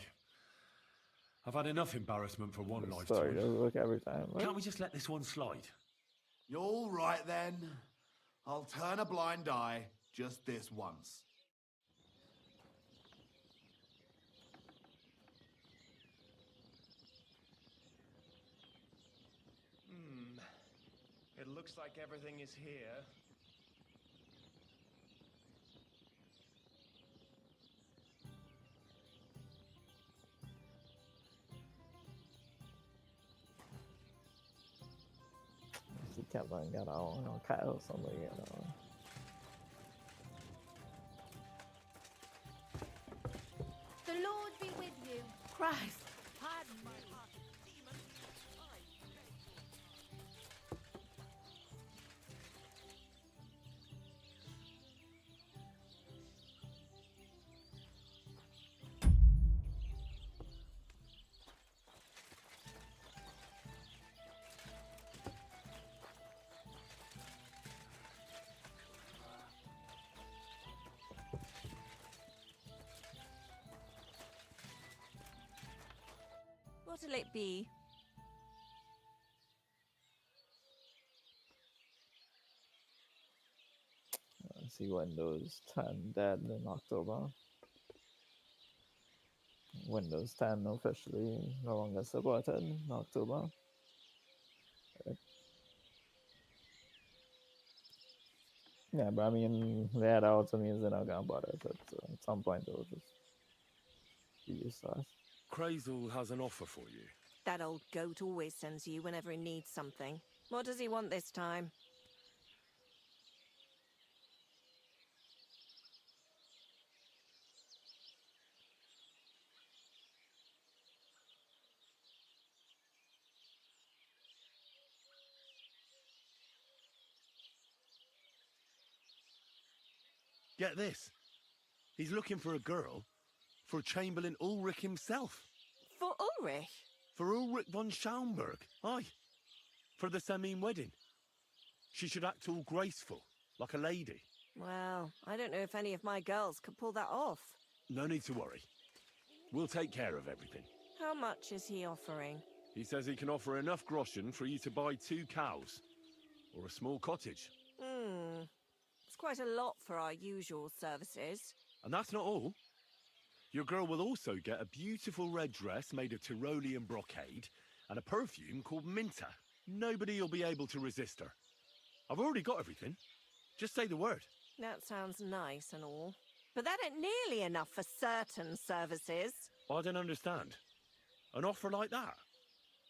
[SPEAKER 7] I've had enough embarrassment for one lifetime.
[SPEAKER 4] Sorry, doesn't look every time. Right?
[SPEAKER 7] Can't we just let this one slide?
[SPEAKER 13] You're all right then. I'll turn a blind eye just this once.
[SPEAKER 14] It looks like everything is here.
[SPEAKER 4] She kept on got on cat or something, you know.
[SPEAKER 5] The
[SPEAKER 10] The Lord be with you.
[SPEAKER 5] Christ.
[SPEAKER 10] Pardon me.
[SPEAKER 15] What'll it be?
[SPEAKER 4] I see Windows 10 dead in October. Windows 10 officially no longer supported in October. Yeah, but I mean, that also means they're not gonna bother it. At some point, they'll just be useless.
[SPEAKER 2] Crazel has an offer for you.
[SPEAKER 15] That old goat always sends you whenever he needs something. What does he want this time?
[SPEAKER 2] Get this. He's looking for a girl for Chamberlain Ulrich himself.
[SPEAKER 15] For Ulrich?
[SPEAKER 2] For Ulrich von Schaumburg. Aye. For the Samine wedding. She should act all graceful, like a lady.
[SPEAKER 15] Well, I don't know if any of my girls could pull that off.
[SPEAKER 2] No need to worry. We'll take care of everything.
[SPEAKER 15] How much is he offering?
[SPEAKER 2] He says he can offer enough groschen for you to buy 2 cows. Or a small cottage.
[SPEAKER 15] It's quite a lot for our usual services.
[SPEAKER 2] And that's not all. Your girl will also get a beautiful red dress made of Tyrolean brocade and a perfume called Minta. Nobody will be able to resist her. I've already got everything. Just say the word.
[SPEAKER 15] That sounds nice and all. But that ain't nearly enough for certain services.
[SPEAKER 2] I don't understand. An offer like that?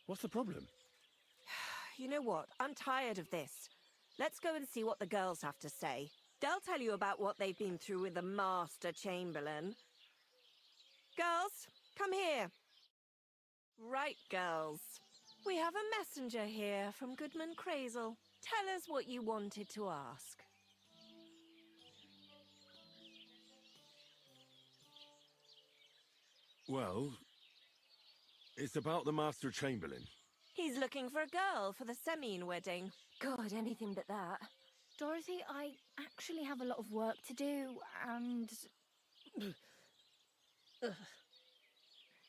[SPEAKER 2] What's the problem?
[SPEAKER 15] You know what? I'm tired of this. Let's go and see what the girls have to say. They'll tell you about what they've been through with the Master Chamberlain. Girls, come here. Right, girls. We have a messenger here from Goodman Crazel. Tell us what you wanted to ask.
[SPEAKER 2] Well, it's about the Master Chamberlain.
[SPEAKER 15] He's looking for a girl for the Samine wedding.
[SPEAKER 16] God, anything but that. Dorothy, I actually have a lot of work to do, and...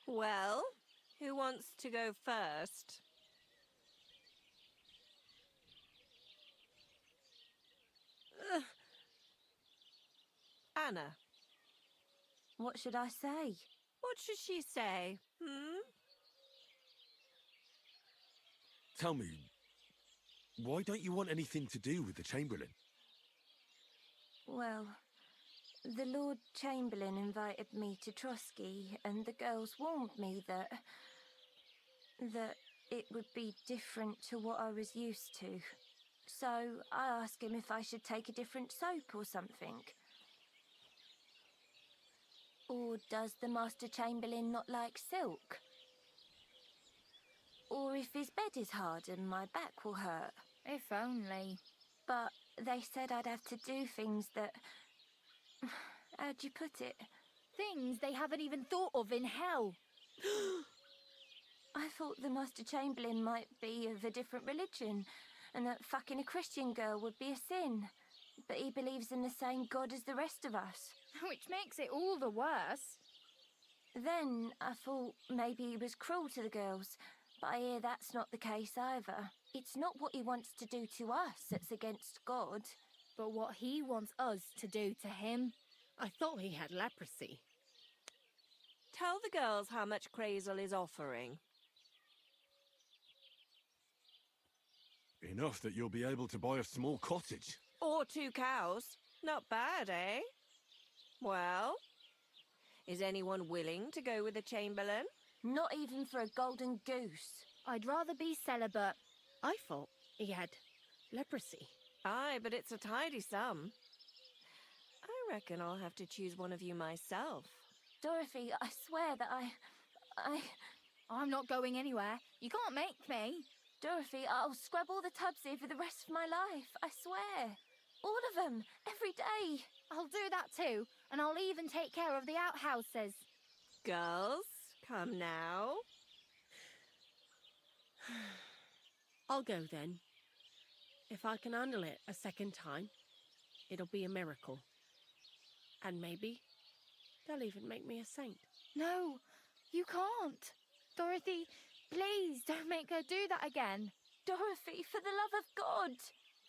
[SPEAKER 15] Well, who wants to go first? Anna.
[SPEAKER 16] What should I say?
[SPEAKER 15] What should she say?
[SPEAKER 2] Tell me, why don't you want anything to do with the Chamberlain?
[SPEAKER 16] Well, the Lord Chamberlain invited me to Trotsky, and the girls warned me that it would be different to what I was used to. So I asked him if I should take a different soap or something. Or does the Master Chamberlain not like silk? Or if his bed is hard and my back will hurt.
[SPEAKER 10] If only.
[SPEAKER 16] But they said I'd have to do things that... How'd you put it?
[SPEAKER 10] Things they haven't even thought of in hell.
[SPEAKER 16] I thought the Master Chamberlain might be of a different religion, and that fucking a Christian girl would be a sin. But he believes in the same God as the rest of us.
[SPEAKER 10] Which makes it all the worse.
[SPEAKER 16] Then I thought maybe he was cruel to the girls, but I hear that's not the case either. It's not what he wants to do to us that's against God.
[SPEAKER 10] But what he wants us to do to him.
[SPEAKER 5] I thought he had leprosy.
[SPEAKER 15] Tell the girls how much Crazel is offering.
[SPEAKER 2] Enough that you'll be able to buy a small cottage.
[SPEAKER 15] Or 2 cows. Not bad, eh? Well, is anyone willing to go with the Chamberlain?
[SPEAKER 16] Not even for a golden goose.
[SPEAKER 10] I'd rather be celibate. I thought he had leprosy.
[SPEAKER 15] Aye, but it's a tidy sum. I reckon I'll have to choose one of you myself.
[SPEAKER 16] Dorothy, I swear that
[SPEAKER 10] I'm not going anywhere. You can't make me.
[SPEAKER 16] Dorothy, I'll scrub all the tubs here for the rest of my life. I swear. All of them. Every day.
[SPEAKER 10] I'll do that too, and I'll even take care of the outhouses.
[SPEAKER 15] Girls, come now.
[SPEAKER 17] I'll go then. If I can handle it a second time, it'll be a miracle. And maybe they'll even make me a saint.
[SPEAKER 10] No, you can't. Dorothy, please don't make her do that again.
[SPEAKER 16] Dorothy, for the love of God.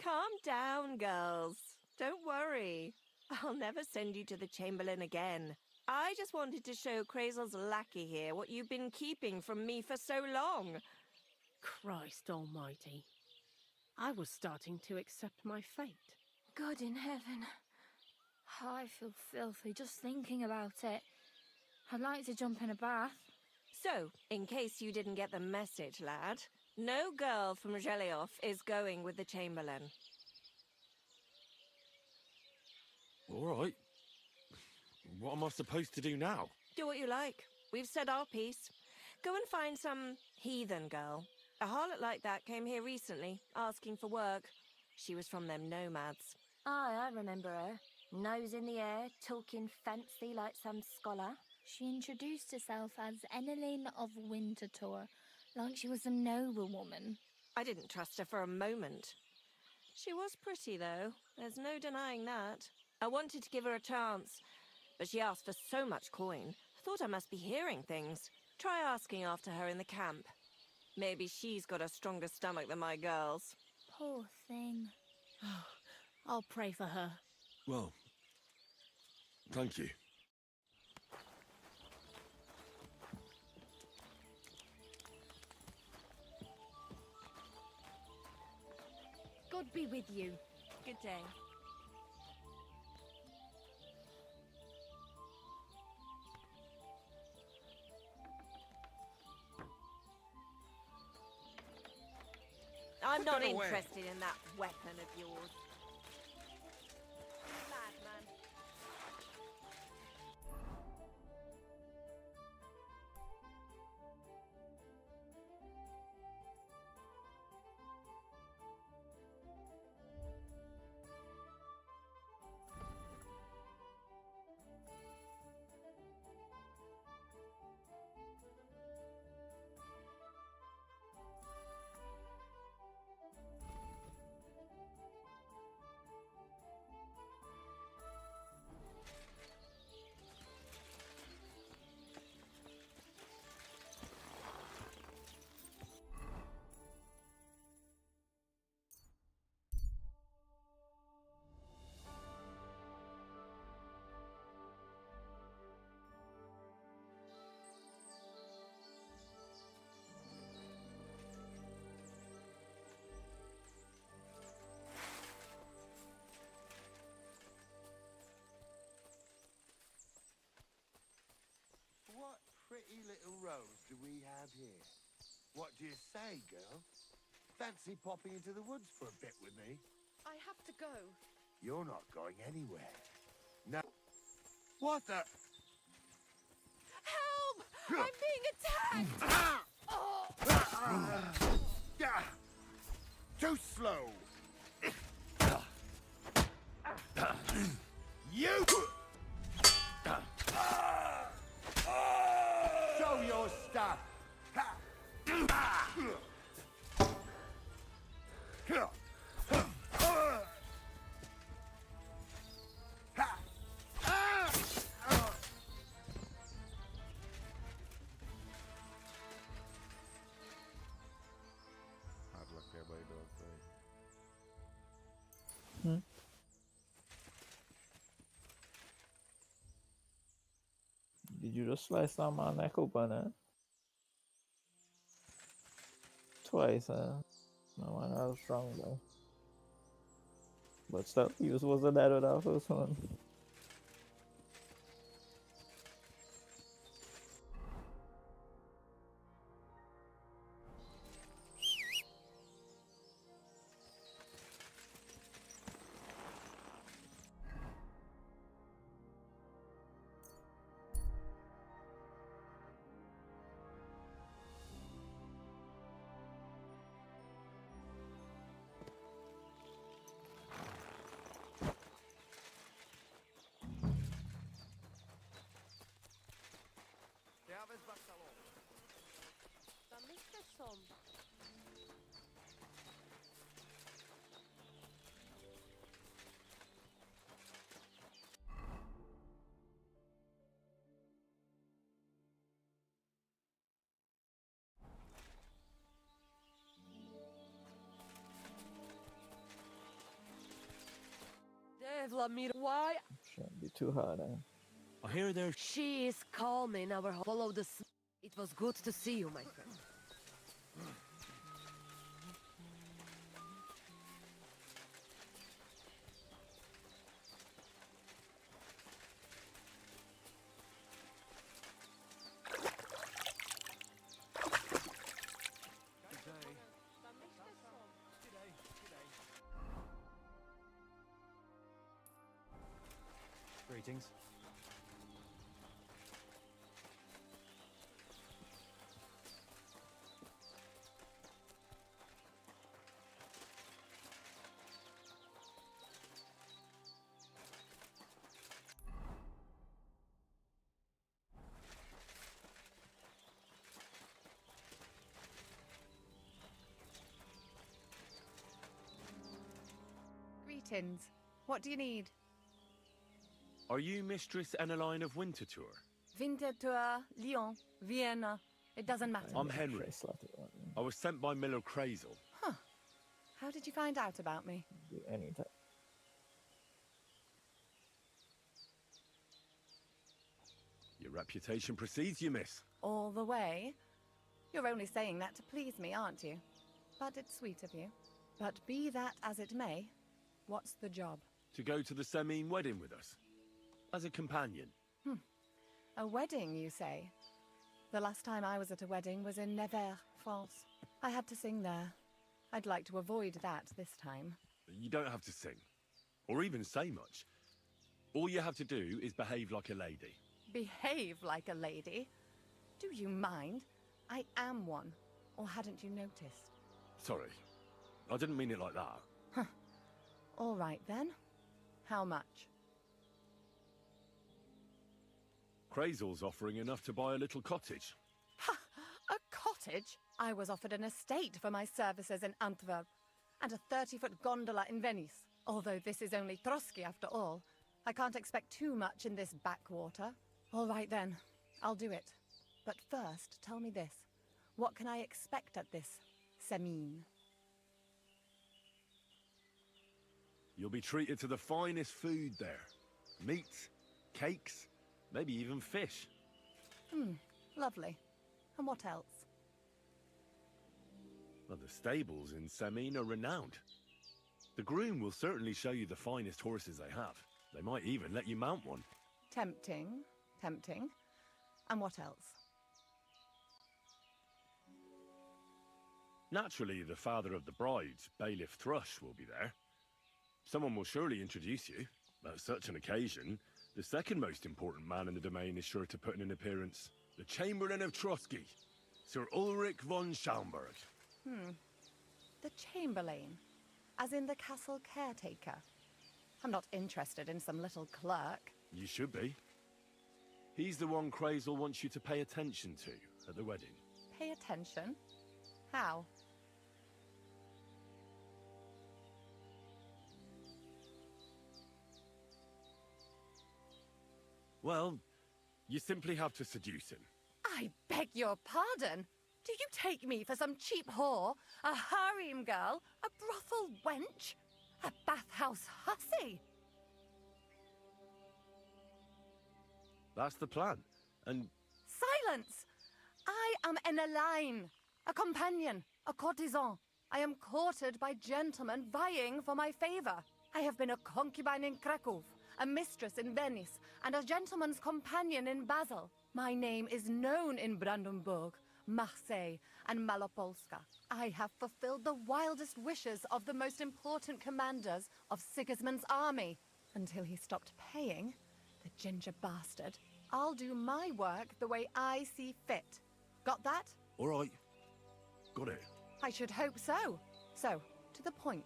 [SPEAKER 15] Calm down, girls. Don't worry. I'll never send you to the Chamberlain again. I just wanted to show Crazel's lackey here what you've been keeping from me for so long.
[SPEAKER 17] Christ almighty. I was starting to accept my fate.
[SPEAKER 16] God in heaven.
[SPEAKER 10] I feel filthy just thinking about it. I'd like to jump in a bath.
[SPEAKER 15] So, in case you didn't get the message, lad, no girl from Gelioff is going with the Chamberlain.
[SPEAKER 7] All right. What am I supposed to do now?
[SPEAKER 15] Do what you like. We've said our piece. Go and find some heathen girl. A harlot like that came here recently, asking for work. She was from them nomads.
[SPEAKER 16] Aye, I remember her. Nose in the air, talking fancy like some scholar.
[SPEAKER 10] She introduced herself as Enelin of Winterthur, like she was a noblewoman.
[SPEAKER 15] I didn't trust her for a moment. She was pretty, though. There's no denying that. I wanted to give her a chance, but she asked for so much coin. I thought I must be hearing things. Try asking after her in the camp. Maybe she's got a stronger stomach than my girls.
[SPEAKER 10] Poor thing.
[SPEAKER 17] I'll pray for her.
[SPEAKER 2] Well, thank you.
[SPEAKER 10] God be with you.
[SPEAKER 15] Good day. I'm not interested in that weapon of yours. Madman.
[SPEAKER 8] What pretty little rose do we have here? What do you say, girl? Fancy popping into the woods for a bit with me?
[SPEAKER 5] I have to go.
[SPEAKER 8] You're not going anywhere. No. What the?
[SPEAKER 5] Help! I'm being attacked!
[SPEAKER 8] Too slow. You! Show your stuff.
[SPEAKER 12] Hard luck, everybody does great.
[SPEAKER 4] Did you just slice down my neck open, eh? Twice, huh? No man, I was strong though. But still, he wasn't dead with that first one.
[SPEAKER 17] Vladimir, why?
[SPEAKER 4] Shouldn't be too hard, eh?
[SPEAKER 11] I hear there's...
[SPEAKER 17] She is calming our follow the... It was good to see you, my friend.
[SPEAKER 11] Greetings.
[SPEAKER 5] Greetings. What do you need?
[SPEAKER 7] Are you Mistress Eneline of Winterthur?
[SPEAKER 5] Winterthur, Lyon, Vienna. It doesn't matter.
[SPEAKER 7] I'm Henry. I was sent by Miller Crazel.
[SPEAKER 5] Huh. How did you find out about me?
[SPEAKER 4] Do any type.
[SPEAKER 7] Your reputation precedes you, miss.
[SPEAKER 5] All the way? You're only saying that to please me, aren't you? But it's sweet of you. But be that as it may, what's the job?
[SPEAKER 7] To go to the Semine wedding with us. As a companion.
[SPEAKER 5] A wedding, you say? The last time I was at a wedding was in Nevers, France. I had to sing there. I'd like to avoid that this time.
[SPEAKER 7] You don't have to sing. Or even say much. All you have to do is behave like a lady.
[SPEAKER 5] Behave like a lady? Do you mind? I am one. Or hadn't you noticed?
[SPEAKER 7] Sorry. I didn't mean it like that.
[SPEAKER 5] All right then. How much?
[SPEAKER 7] Crazel's offering enough to buy a little cottage.
[SPEAKER 5] Ha! A cottage? I was offered an estate for my services in Antwerp, and a 30-foot gondola in Venice. Although this is only Trotsky after all, I can't expect too much in this backwater. All right then, I'll do it. But first, tell me this. What can I expect at this Semine?
[SPEAKER 7] You'll be treated to the finest food there. Meat, cakes, maybe even fish.
[SPEAKER 5] Lovely. And what else?
[SPEAKER 7] Well, the stables in Semine are renowned. The groom will certainly show you the finest horses they have. They might even let you mount one.
[SPEAKER 5] Tempting, tempting. And what else?
[SPEAKER 7] Naturally, the father of the bride, Bailiff Thrush, will be there. Someone will surely introduce you. At such an occasion, the second most important man in the domain is sure to put in an appearance. The Chamberlain of Trotsky, Sir Ulrich von Schaumburg.
[SPEAKER 5] The Chamberlain? As in the castle caretaker? I'm not interested in some little clerk.
[SPEAKER 7] You should be. He's the one Crazel wants you to pay attention to at the wedding.
[SPEAKER 5] Pay attention? How?
[SPEAKER 7] Well, you simply have to seduce him.
[SPEAKER 5] I beg your pardon? Do you take me for some cheap whore? A harem girl? A brothel wench? A bathhouse hussy?
[SPEAKER 7] That's the plan. And
[SPEAKER 5] Silence! I am Eneline, a companion, a courtesan. I am courted by gentlemen vying for my favor. I have been a concubine in Krakow, a mistress in Venice, and a gentleman's companion in Basel. My name is known in Brandenburg, Marseille, and Malopolska. I have fulfilled the wildest wishes of the most important commanders of Sigismund's army. Until he stopped paying, the ginger bastard. I'll do my work the way I see fit. Got that?
[SPEAKER 7] all right, got it.
[SPEAKER 5] I should hope so. So, to the point.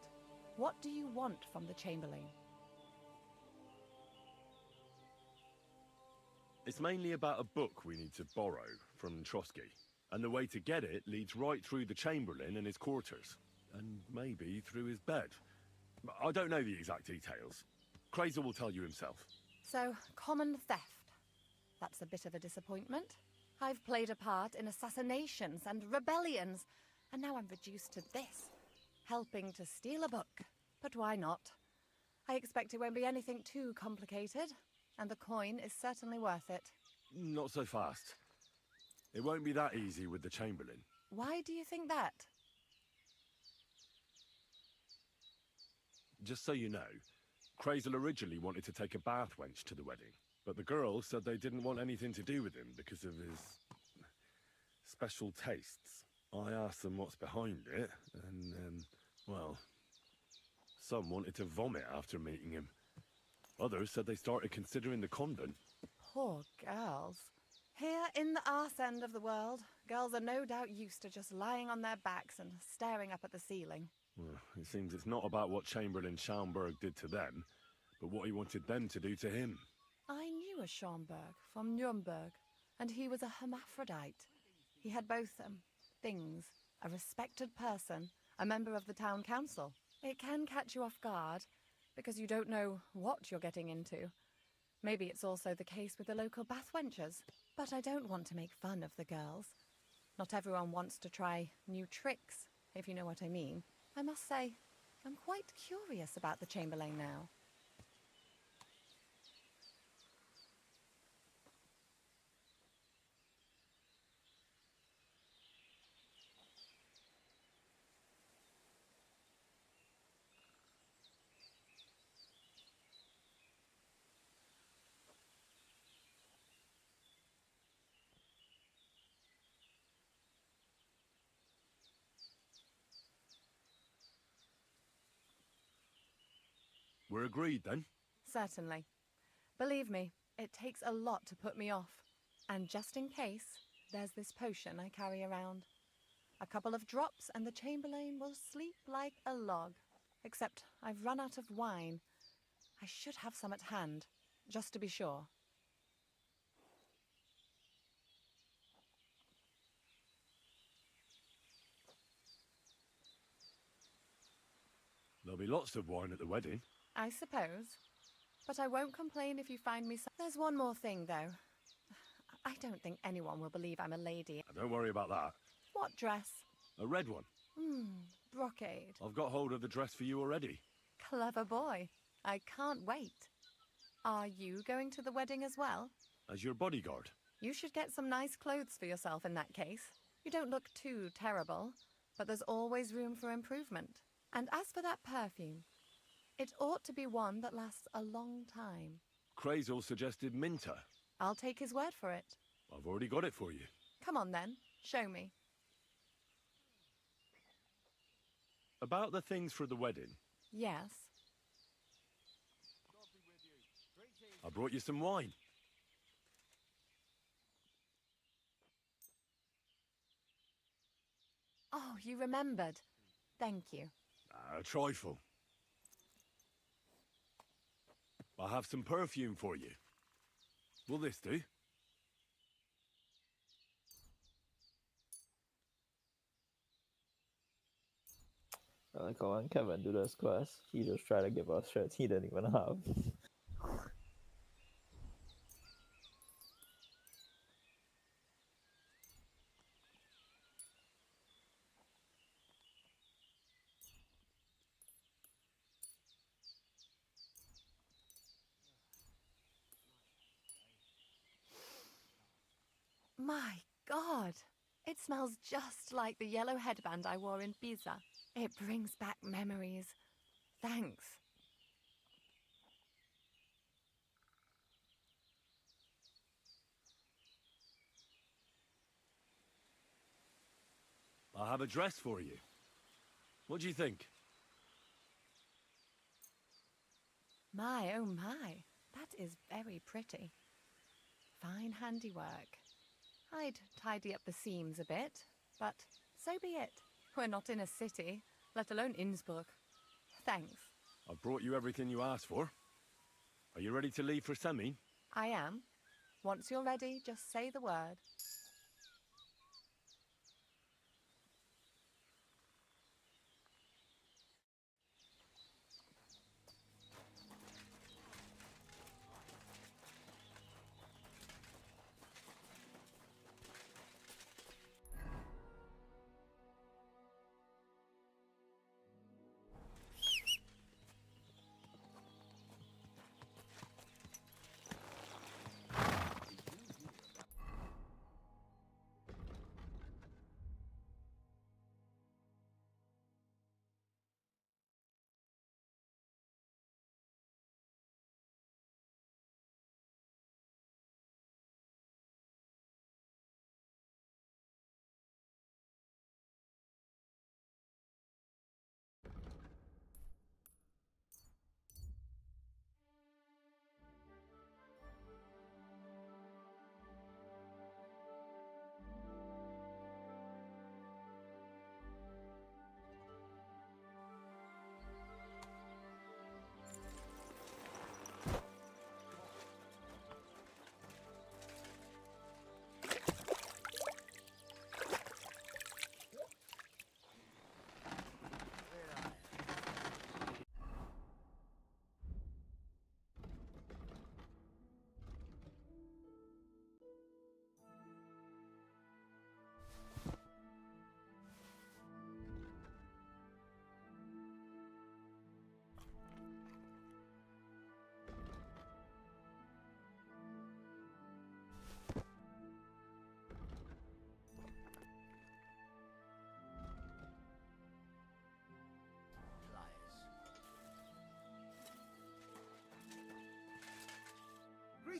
[SPEAKER 5] What do you want from the Chamberlain?
[SPEAKER 7] It's mainly about a book we need to borrow from Trotsky. And the way to get it leads right through the Chamberlain and his quarters. And maybe through his bed. I don't know the exact details. Crazel will tell you himself.
[SPEAKER 5] So, common theft. That's a bit of a disappointment. I've played a part in assassinations and rebellions, and now I'm reduced to this. Helping to steal a book. But why not? I expect it won't be anything too complicated, and the coin is certainly worth it.
[SPEAKER 2] Not so fast. It won't be that easy with the Chamberlain.
[SPEAKER 5] Why do you think that?
[SPEAKER 2] Just so you know, Crazel originally wanted to take a bath wench to the wedding, but the girls said they didn't want anything to do with him because of his special tastes. I asked them what's behind it, and, well, some wanted to vomit after meeting him. Others said they started considering the convent.
[SPEAKER 5] Poor girls. Here in the arse end of the world, girls are no doubt used to just lying on their backs and staring up at the ceiling.
[SPEAKER 2] Well, it seems it's not about what Chamberlain Schaumburg did to them, but what he wanted them to do to him.
[SPEAKER 5] I knew a Schaumburg from Nuremberg, and he was a hermaphrodite. He had both, things. A respected person, a member of the town council. It can catch you off guard, because you don't know what you're getting into. Maybe it's also the case with the local bath wenchers. But I don't want to make fun of the girls. Not everyone wants to try new tricks, if you know what I mean. I must say, I'm quite curious about the Chamberlain now.
[SPEAKER 2] We're agreed, then?
[SPEAKER 5] Certainly. Believe me, it takes a lot to put me off. And just in case, there's this potion I carry around. A couple of drops and the Chamberlain will sleep like a log. Except I've run out of wine. I should have some at hand, just to be sure.
[SPEAKER 2] There'll be lots of wine at the wedding.
[SPEAKER 5] I suppose. But I won't complain if you find me some... There's one more thing, though. I don't think anyone will believe I'm a lady.
[SPEAKER 2] Don't worry about that.
[SPEAKER 5] What dress?
[SPEAKER 2] A red one.
[SPEAKER 5] Brocade.
[SPEAKER 2] I've got hold of the dress for you already.
[SPEAKER 5] Clever boy. I can't wait. Are you going to the wedding as well?
[SPEAKER 2] As your bodyguard.
[SPEAKER 5] You should get some nice clothes for yourself in that case. You don't look too terrible, but there's always room for improvement. And as for that perfume, it ought to be one that lasts a long time.
[SPEAKER 2] Crazel suggested Minter.
[SPEAKER 5] I'll take his word for it.
[SPEAKER 2] I've already got it for you.
[SPEAKER 5] Come on then, show me.
[SPEAKER 2] About the things for the wedding.
[SPEAKER 5] Yes.
[SPEAKER 2] I brought you some wine.
[SPEAKER 5] Oh, you remembered. Thank you.
[SPEAKER 2] A trifle. I have some perfume for you. Will this do?
[SPEAKER 4] I like how when Kevin do this quest, he just try to give us shit he didn't even have.
[SPEAKER 5] My God! It smells just like the yellow headband I wore in Pisa. It brings back memories. Thanks.
[SPEAKER 2] I have a dress for you. What do you think?
[SPEAKER 5] My, oh my. That is very pretty. Fine handiwork. I'd tidy up the seams a bit, but so be it. We're not in a city, let alone Innsbruck. Thanks.
[SPEAKER 2] I've brought you everything you asked for. Are you ready to leave for Semmi?
[SPEAKER 5] I am. Once you're ready, just say the word.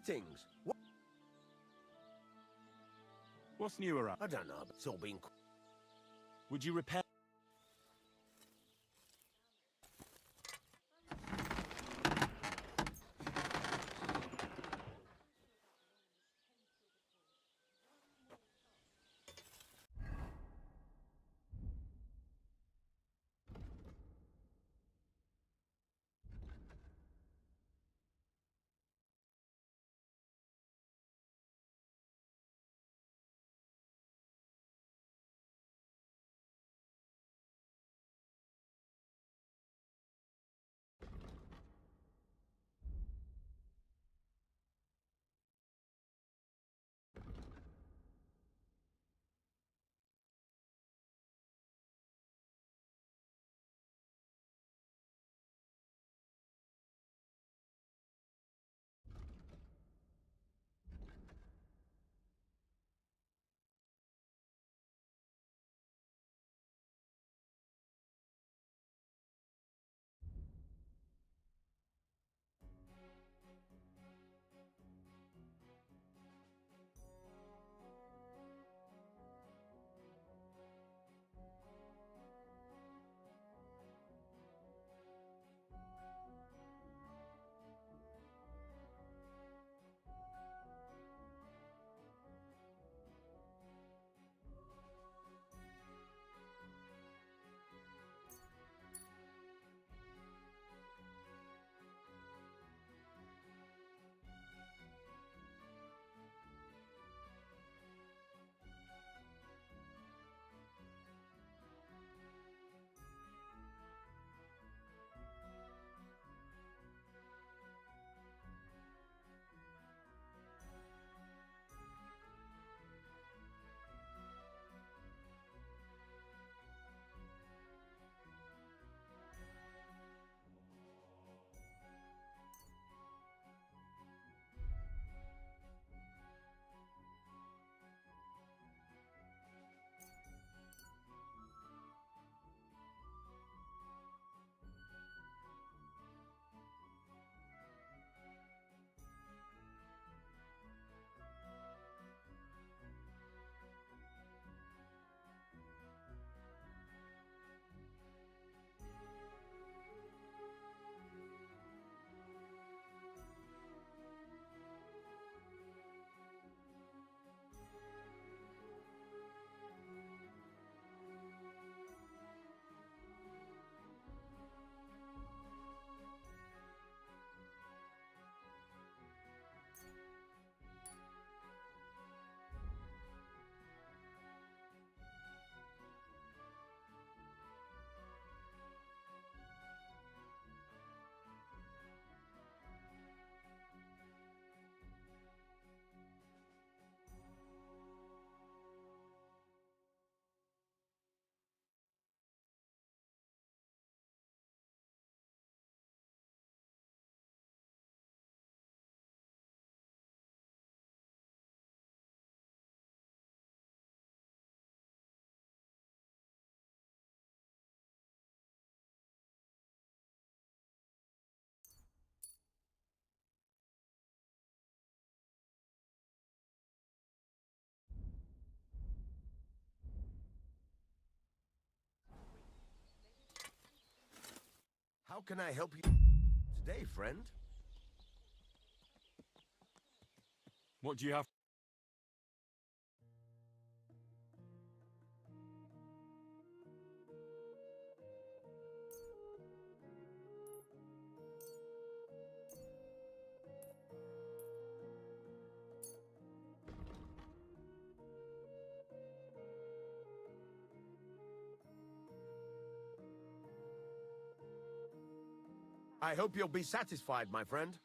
[SPEAKER 18] Greetings.
[SPEAKER 2] What's new around?
[SPEAKER 18] I don't know, but it's all been...
[SPEAKER 2] Would you repair?
[SPEAKER 18] How can I help you today, friend?
[SPEAKER 2] What do you have?
[SPEAKER 18] I hope you'll be satisfied, my friend.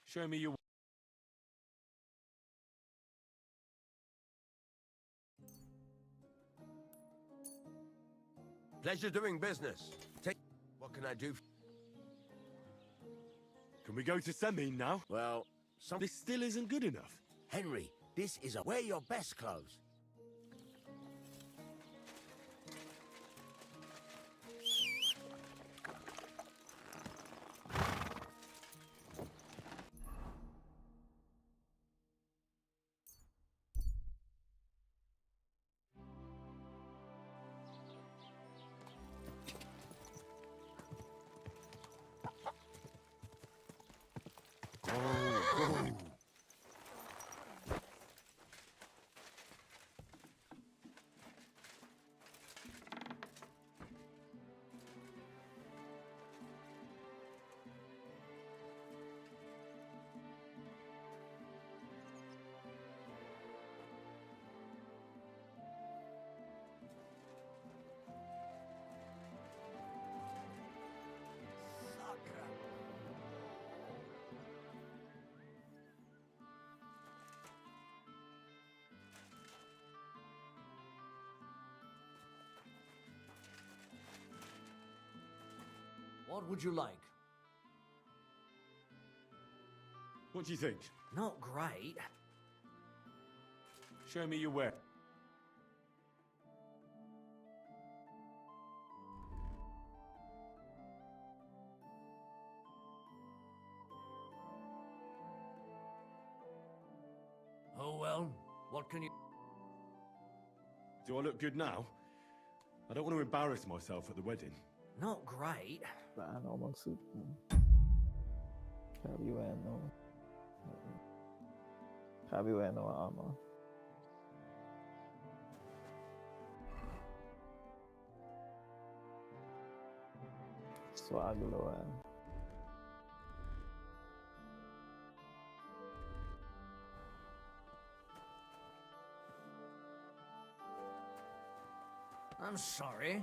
[SPEAKER 2] Show me your...
[SPEAKER 18] Pleasure doing business. Take... What can I do?
[SPEAKER 2] Can we go to Semin now?
[SPEAKER 18] Well,
[SPEAKER 2] This still isn't good enough.
[SPEAKER 18] Henry, this is a wear your best clothes.
[SPEAKER 3] What would you like?
[SPEAKER 2] What do you think?
[SPEAKER 3] Not great.
[SPEAKER 2] Show me your wear.
[SPEAKER 3] Oh well, what can you...
[SPEAKER 2] Do I look good now? I don't want to embarrass myself at the wedding.
[SPEAKER 3] Not great.
[SPEAKER 4] Bah, no magsuit. Sabi wearing no. Sabi wearing no armor. Swag low.
[SPEAKER 3] I'm sorry.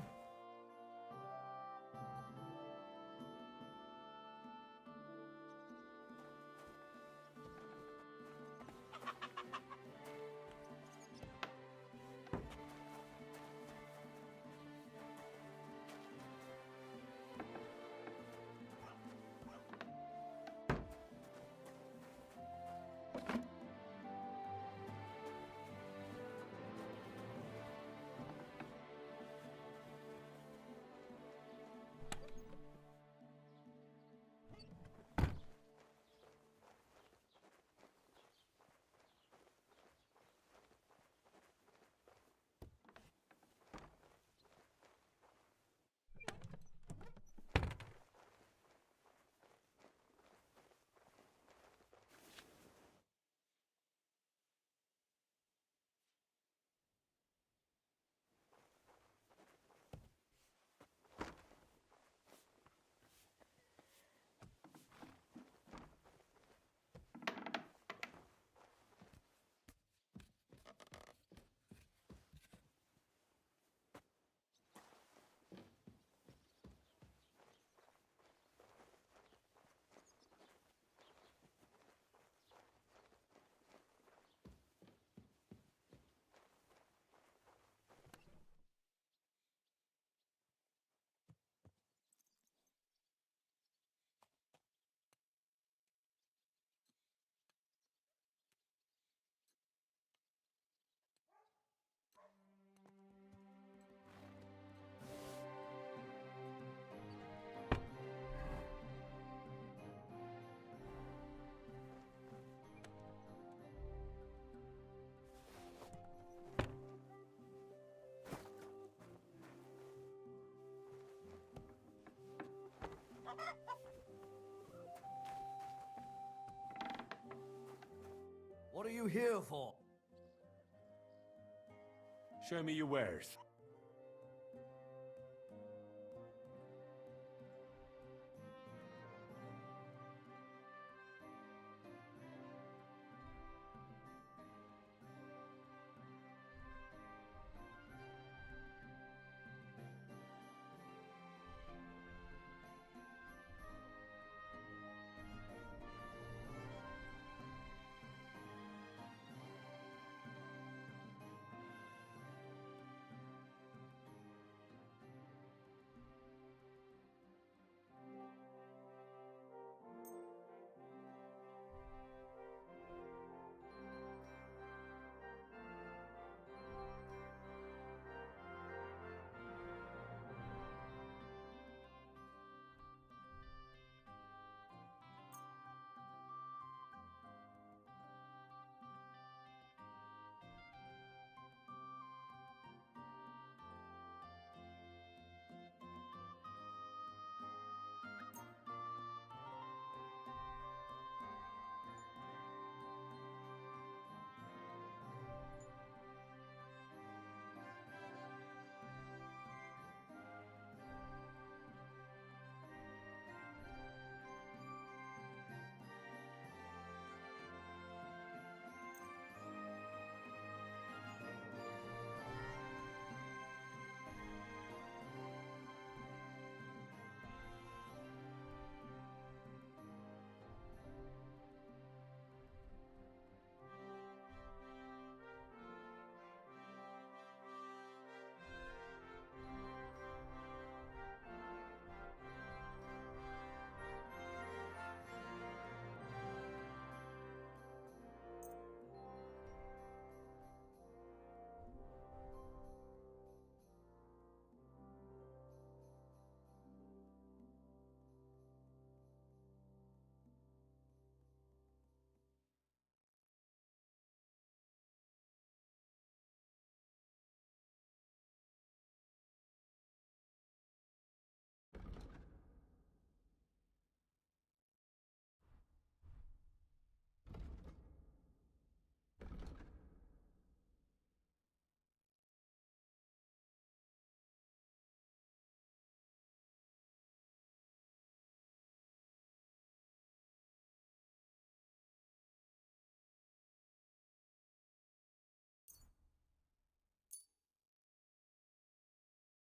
[SPEAKER 3] What are you here for?
[SPEAKER 2] Show me your wares.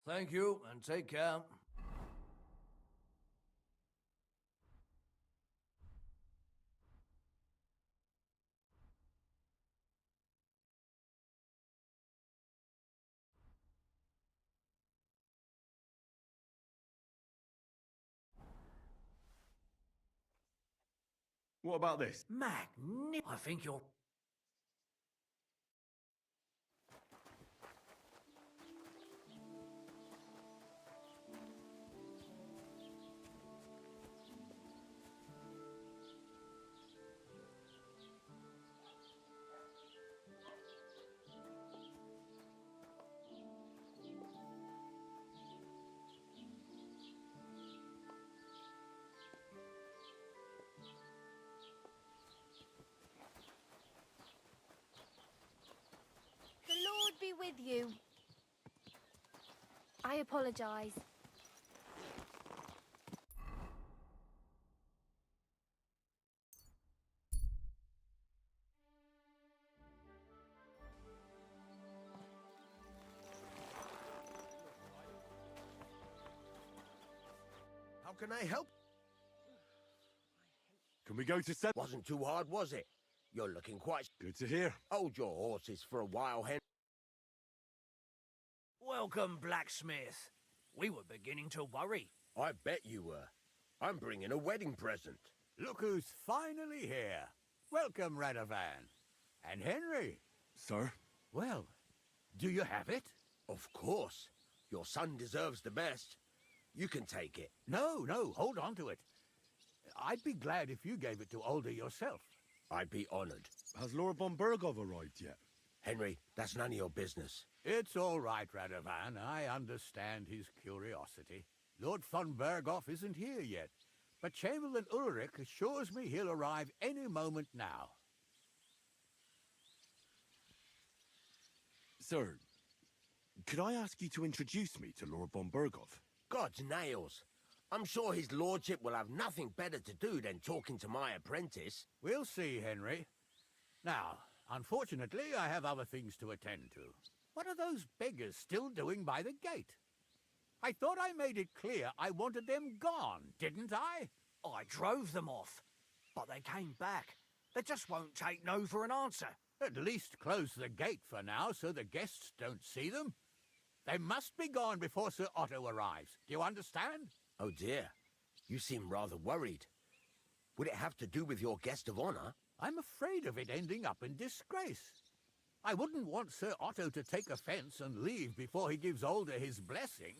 [SPEAKER 3] Thank you, and take care.
[SPEAKER 2] What about this?
[SPEAKER 3] I think you're...
[SPEAKER 16] The Lord be with you. I apologise.
[SPEAKER 18] How can I help?
[SPEAKER 2] Can we go to Seb?
[SPEAKER 18] Wasn't too hard, was it? You're looking quite...
[SPEAKER 2] Good to hear.
[SPEAKER 18] Hold your horses for a while, Henry.
[SPEAKER 3] Welcome, blacksmith. We were beginning to worry.
[SPEAKER 18] I bet you were. I'm bringing a wedding present.
[SPEAKER 1] Look who's finally here. Welcome, Radovan. And Henry.
[SPEAKER 2] Sir?
[SPEAKER 1] Well, do you have it?
[SPEAKER 18] Of course. Your son deserves the best. You can take it.
[SPEAKER 1] No, hold on to it. I'd be glad if you gave it to Older yourself.
[SPEAKER 18] I'd be honored.
[SPEAKER 2] Has Lord von Bergov arrived yet?
[SPEAKER 18] Henry, that's none of your business.
[SPEAKER 1] It's all right, Radovan. I understand his curiosity. Lord von Bergov isn't here yet, but Chamberlain Ulrich assures me he'll arrive any moment now.
[SPEAKER 2] Sir, could I ask you to introduce me to Lord von Bergov?
[SPEAKER 18] God's nails. I'm sure his lordship will have nothing better to do than talking to my apprentice.
[SPEAKER 1] We'll see, Henry. Now, unfortunately, I have other things to attend to. What are those beggars still doing by the gate? I thought I made it clear I wanted them gone, didn't I?
[SPEAKER 3] I drove them off, but they came back. They just won't take no for an answer.
[SPEAKER 1] At least close the gate for now so the guests don't see them. They must be gone before Sir Otto arrives. Do you understand?
[SPEAKER 18] Oh dear, you seem rather worried. Would it have to do with your guest of honor?
[SPEAKER 1] I'm afraid of it ending up in disgrace. I wouldn't want Sir Otto to take offense and leave before he gives Older his blessing.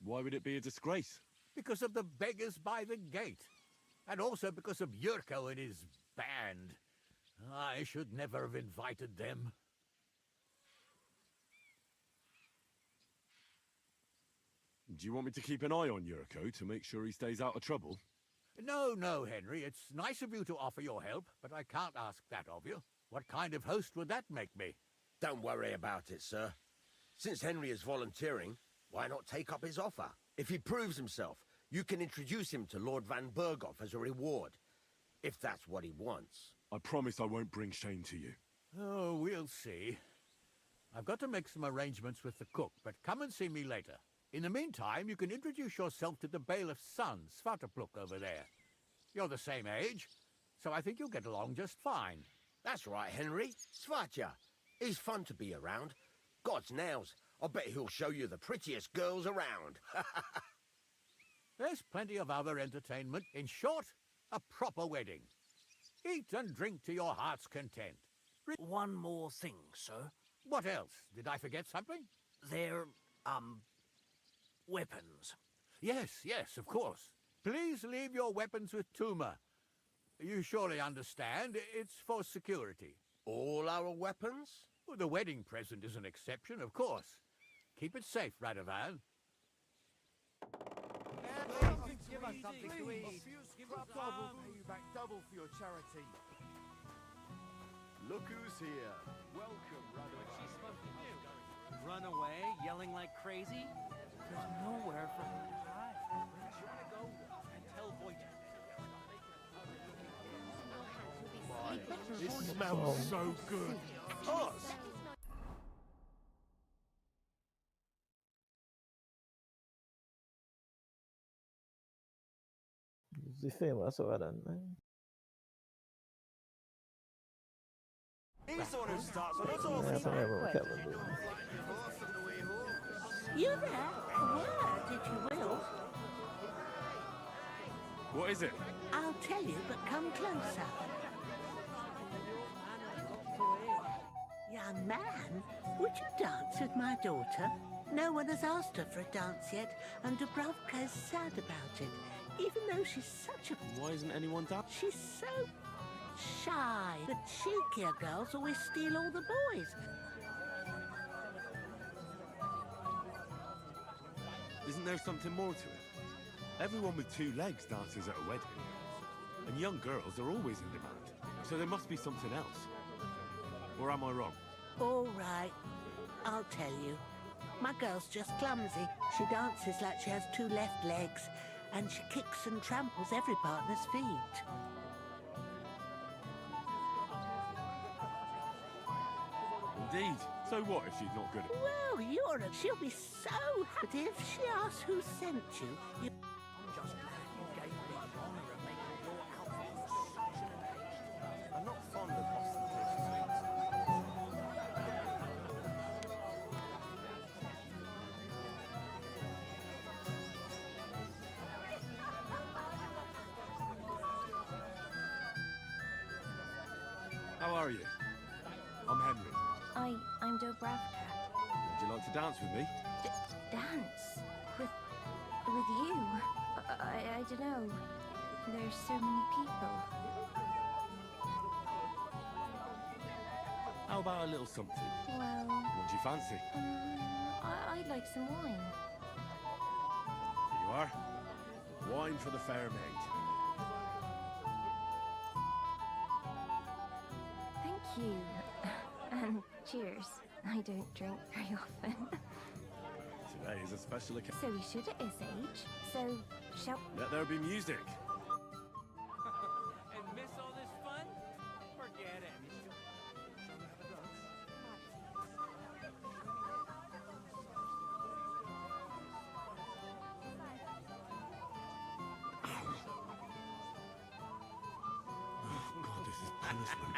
[SPEAKER 2] Why would it be a disgrace?
[SPEAKER 1] Because of the beggars by the gate. And also because of Yurko and his band. I should never have invited them.
[SPEAKER 2] Do you want me to keep an eye on Yurko to make sure he stays out of trouble?
[SPEAKER 1] No, Henry. It's nice of you to offer your help, but I can't ask that of you. What kind of host would that make me?
[SPEAKER 18] Don't worry about it, sir. Since Henry is volunteering, why not take up his offer? If he proves himself, you can introduce him to Lord Van Berghoff as a reward, if that's what he wants.
[SPEAKER 2] I promise I won't bring shame to you.
[SPEAKER 1] Oh, we'll see. I've got to make some arrangements with the cook, but come and see me later. In the meantime, you can introduce yourself to the bailiff's son, Svatopluk, over there. You're the same age, so I think you'll get along just fine.
[SPEAKER 18] That's right, Henry. Svatja. He's fun to be around. God's nails. I bet he'll show you the prettiest girls around.
[SPEAKER 1] There's plenty of other entertainment. In short, a proper wedding. Eat and drink to your heart's content.
[SPEAKER 3] One more thing, sir.
[SPEAKER 1] What else? Did I forget something?
[SPEAKER 3] They're, weapons.
[SPEAKER 1] Yes, of course. Please leave your weapons with Tuma. You surely understand, it's for security.
[SPEAKER 18] All our weapons?
[SPEAKER 1] Well, the wedding present is an exception, of course. Keep it safe, Radovan.
[SPEAKER 8] Give us something to eat. God will pay you back double for your charity.
[SPEAKER 19] Look who's here. Welcome, Radovan.
[SPEAKER 20] What's she supposed to do? Run away, yelling like crazy? There's nowhere for her to hide. Where does she want to go?
[SPEAKER 2] It smells so good. Us?
[SPEAKER 4] The famous one.
[SPEAKER 20] He's the one who starts on us all.
[SPEAKER 4] Yeah, I think everyone can do it.
[SPEAKER 21] You there? A word, if you will.
[SPEAKER 2] What is it?
[SPEAKER 21] I'll tell you, but come closer. Young man, would you dance with my daughter? No one has asked her for a dance yet, and Dubravka is sad about it, even though she's such a...
[SPEAKER 2] Why isn't anyone dancing?
[SPEAKER 21] She's so shy. The cheekier girls always steal all the boys.
[SPEAKER 2] Isn't there something more to it? Everyone with two legs dances at a wedding. And young girls are always in demand. So there must be something else. Or am I wrong?
[SPEAKER 21] All right, I'll tell you. My girl's just clumsy. She dances like she has two left legs, and she kicks and tramples every partner's feet.
[SPEAKER 2] Indeed. So what if she's not good at it?
[SPEAKER 21] Well, she'll be so... But if she asks who sent you, you...
[SPEAKER 3] I'm just glad you gave me the honour of making your outfit such an occasion. I'm not fond of ostentatious.
[SPEAKER 2] How are you? I'm Henry.
[SPEAKER 16] I'm Dubravka.
[SPEAKER 2] Would you like to dance with me?
[SPEAKER 16] Dance? With you? I don't know. There's so many people.
[SPEAKER 2] How about a little something?
[SPEAKER 16] Well...
[SPEAKER 2] What do you fancy?
[SPEAKER 16] I'd like some wine.
[SPEAKER 2] Here you are. Wine for the fair maid.
[SPEAKER 16] Thank you. And cheers. I don't drink very often.
[SPEAKER 2] Today is a special occasion.
[SPEAKER 16] So we should at his age. So, shall...
[SPEAKER 2] Let there be music.
[SPEAKER 20] And miss all this fun? Forget it.
[SPEAKER 2] Oh, God, this is punishment.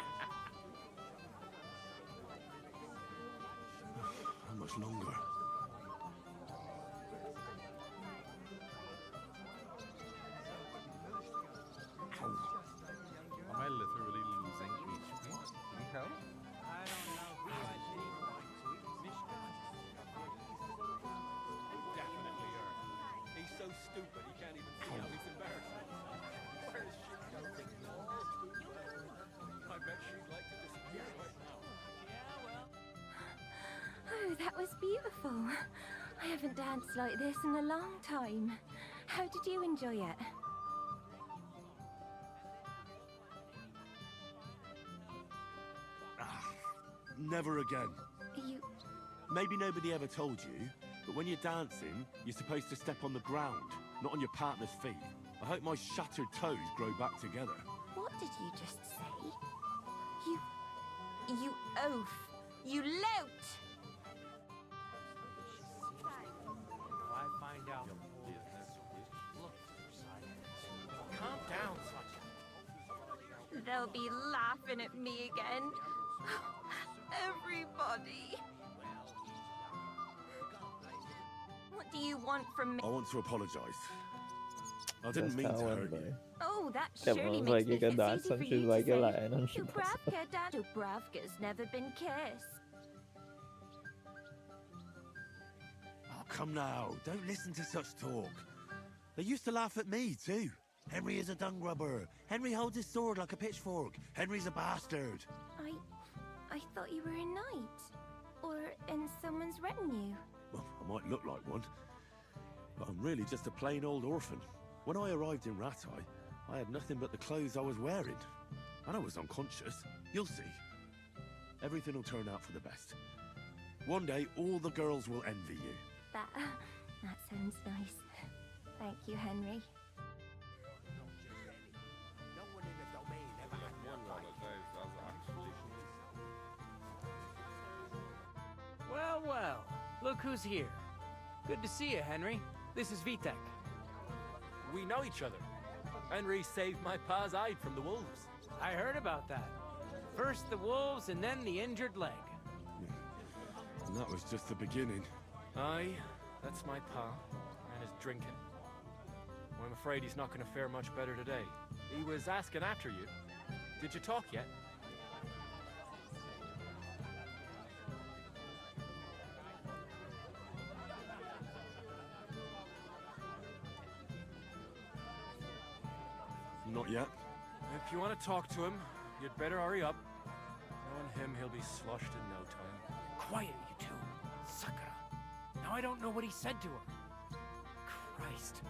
[SPEAKER 2] How much longer?
[SPEAKER 12] Am I literally losing HP? Can you help?
[SPEAKER 20] I don't know who I need.
[SPEAKER 11] Definitely her. He's so stupid he can't even see how he's embarrassing. Where is she going? I bet she'd like to disappear right now.
[SPEAKER 16] Oh, that was beautiful. I haven't danced like this in a long time. How did you enjoy it?
[SPEAKER 2] Never again.
[SPEAKER 16] You...
[SPEAKER 2] Maybe nobody ever told you, but when you're dancing, you're supposed to step on the ground, not on your partner's feet. I hope my shattered toes grow back together.
[SPEAKER 16] What did you just say? You oaf. You lout!
[SPEAKER 20] If I find out your business, look for silence. Calm down, Sasha.
[SPEAKER 16] They'll be laughing at me again. Everybody. What do you want from me?
[SPEAKER 2] I want to apologise. I didn't mean to hurt you.
[SPEAKER 16] Oh, that
[SPEAKER 4] Kevin
[SPEAKER 16] surely
[SPEAKER 4] was
[SPEAKER 16] makes
[SPEAKER 4] like,
[SPEAKER 16] me
[SPEAKER 4] you can
[SPEAKER 16] feel
[SPEAKER 4] dance
[SPEAKER 16] easy
[SPEAKER 4] and
[SPEAKER 16] for
[SPEAKER 4] she's
[SPEAKER 16] you
[SPEAKER 4] like,
[SPEAKER 16] to
[SPEAKER 4] you're
[SPEAKER 16] say.
[SPEAKER 4] lying and she does.
[SPEAKER 16] Dubravka, Dad. Dubravka's never been kissed.
[SPEAKER 2] Oh, come now. Don't listen to such talk. They used to laugh at me, too. Henry is a dung grubber. Henry holds his sword like a pitchfork. Henry's a bastard.
[SPEAKER 16] I thought you were a knight. Or in someone's retinue.
[SPEAKER 2] Well, I might look like one, but I'm really just a plain old orphan. When I arrived in Rattay, I had nothing but the clothes I was wearing. And I was unconscious. You'll see. Everything will turn out for the best. One day, all the girls will envy you.
[SPEAKER 16] That sounds nice. Thank you, Henry.
[SPEAKER 9] Look who's here. Good to see you, Henry. This is Vitek.
[SPEAKER 11] We know each other. Henry saved my pa's hide from the wolves.
[SPEAKER 9] I heard about that. First the wolves and then the injured leg.
[SPEAKER 2] And that was just the beginning.
[SPEAKER 11] Aye, that's my pa, and his drinking. Well, I'm afraid he's not going to fare much better today. He was asking after you. Did you talk yet?
[SPEAKER 2] Not yet.
[SPEAKER 11] If you want to talk to him, you'd better hurry up. Knowing him, he'll be sloshed in no time.
[SPEAKER 9] Quiet, you two. Sakura. Now I don't know what he said to her. Christ.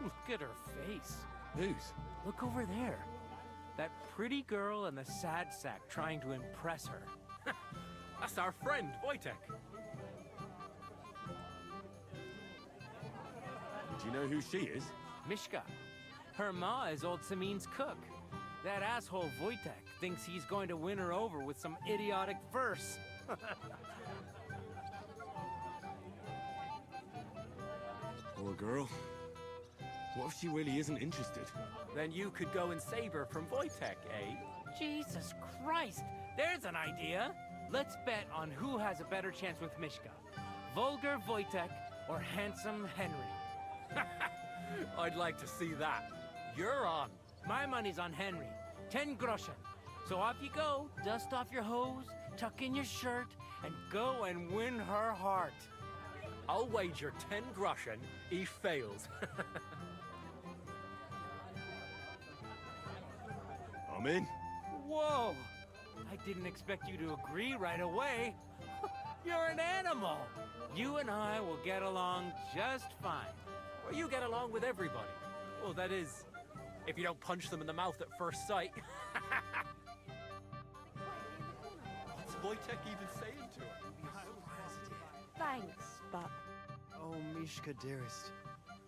[SPEAKER 9] Look at her face.
[SPEAKER 2] Whose?
[SPEAKER 9] Look over there. That pretty girl and the sad sack trying to impress her.
[SPEAKER 11] That's our friend, Wojtek.
[SPEAKER 2] Do you know who she is?
[SPEAKER 9] Mishka. Her ma is old Samin's cook. That asshole Wojtek thinks he's going to win her over with some idiotic verse.
[SPEAKER 2] Poor girl. What if she really isn't interested?
[SPEAKER 11] Then you could go and save her from Wojtek, eh?
[SPEAKER 9] Jesus Christ! There's an idea! Let's bet on who has a better chance with Mishka. Vulgar Wojtek or handsome Henry.
[SPEAKER 11] I'd like to see that. You're on.
[SPEAKER 9] My money's on Henry. 10 groschen. So off you go, dust off your hose, tuck in your shirt, and go and win her heart.
[SPEAKER 11] I'll wager 10 groschen he fails.
[SPEAKER 2] I'm in.
[SPEAKER 9] Whoa! I didn't expect you to agree right away. You're an animal. You and I will get along just fine.
[SPEAKER 11] Well, you get along with everybody. Well, that is, if you don't punch them in the mouth at first sight. What's Wojtek even saying to her?
[SPEAKER 15] Thanks, but...
[SPEAKER 3] Oh, Mishka, dearest.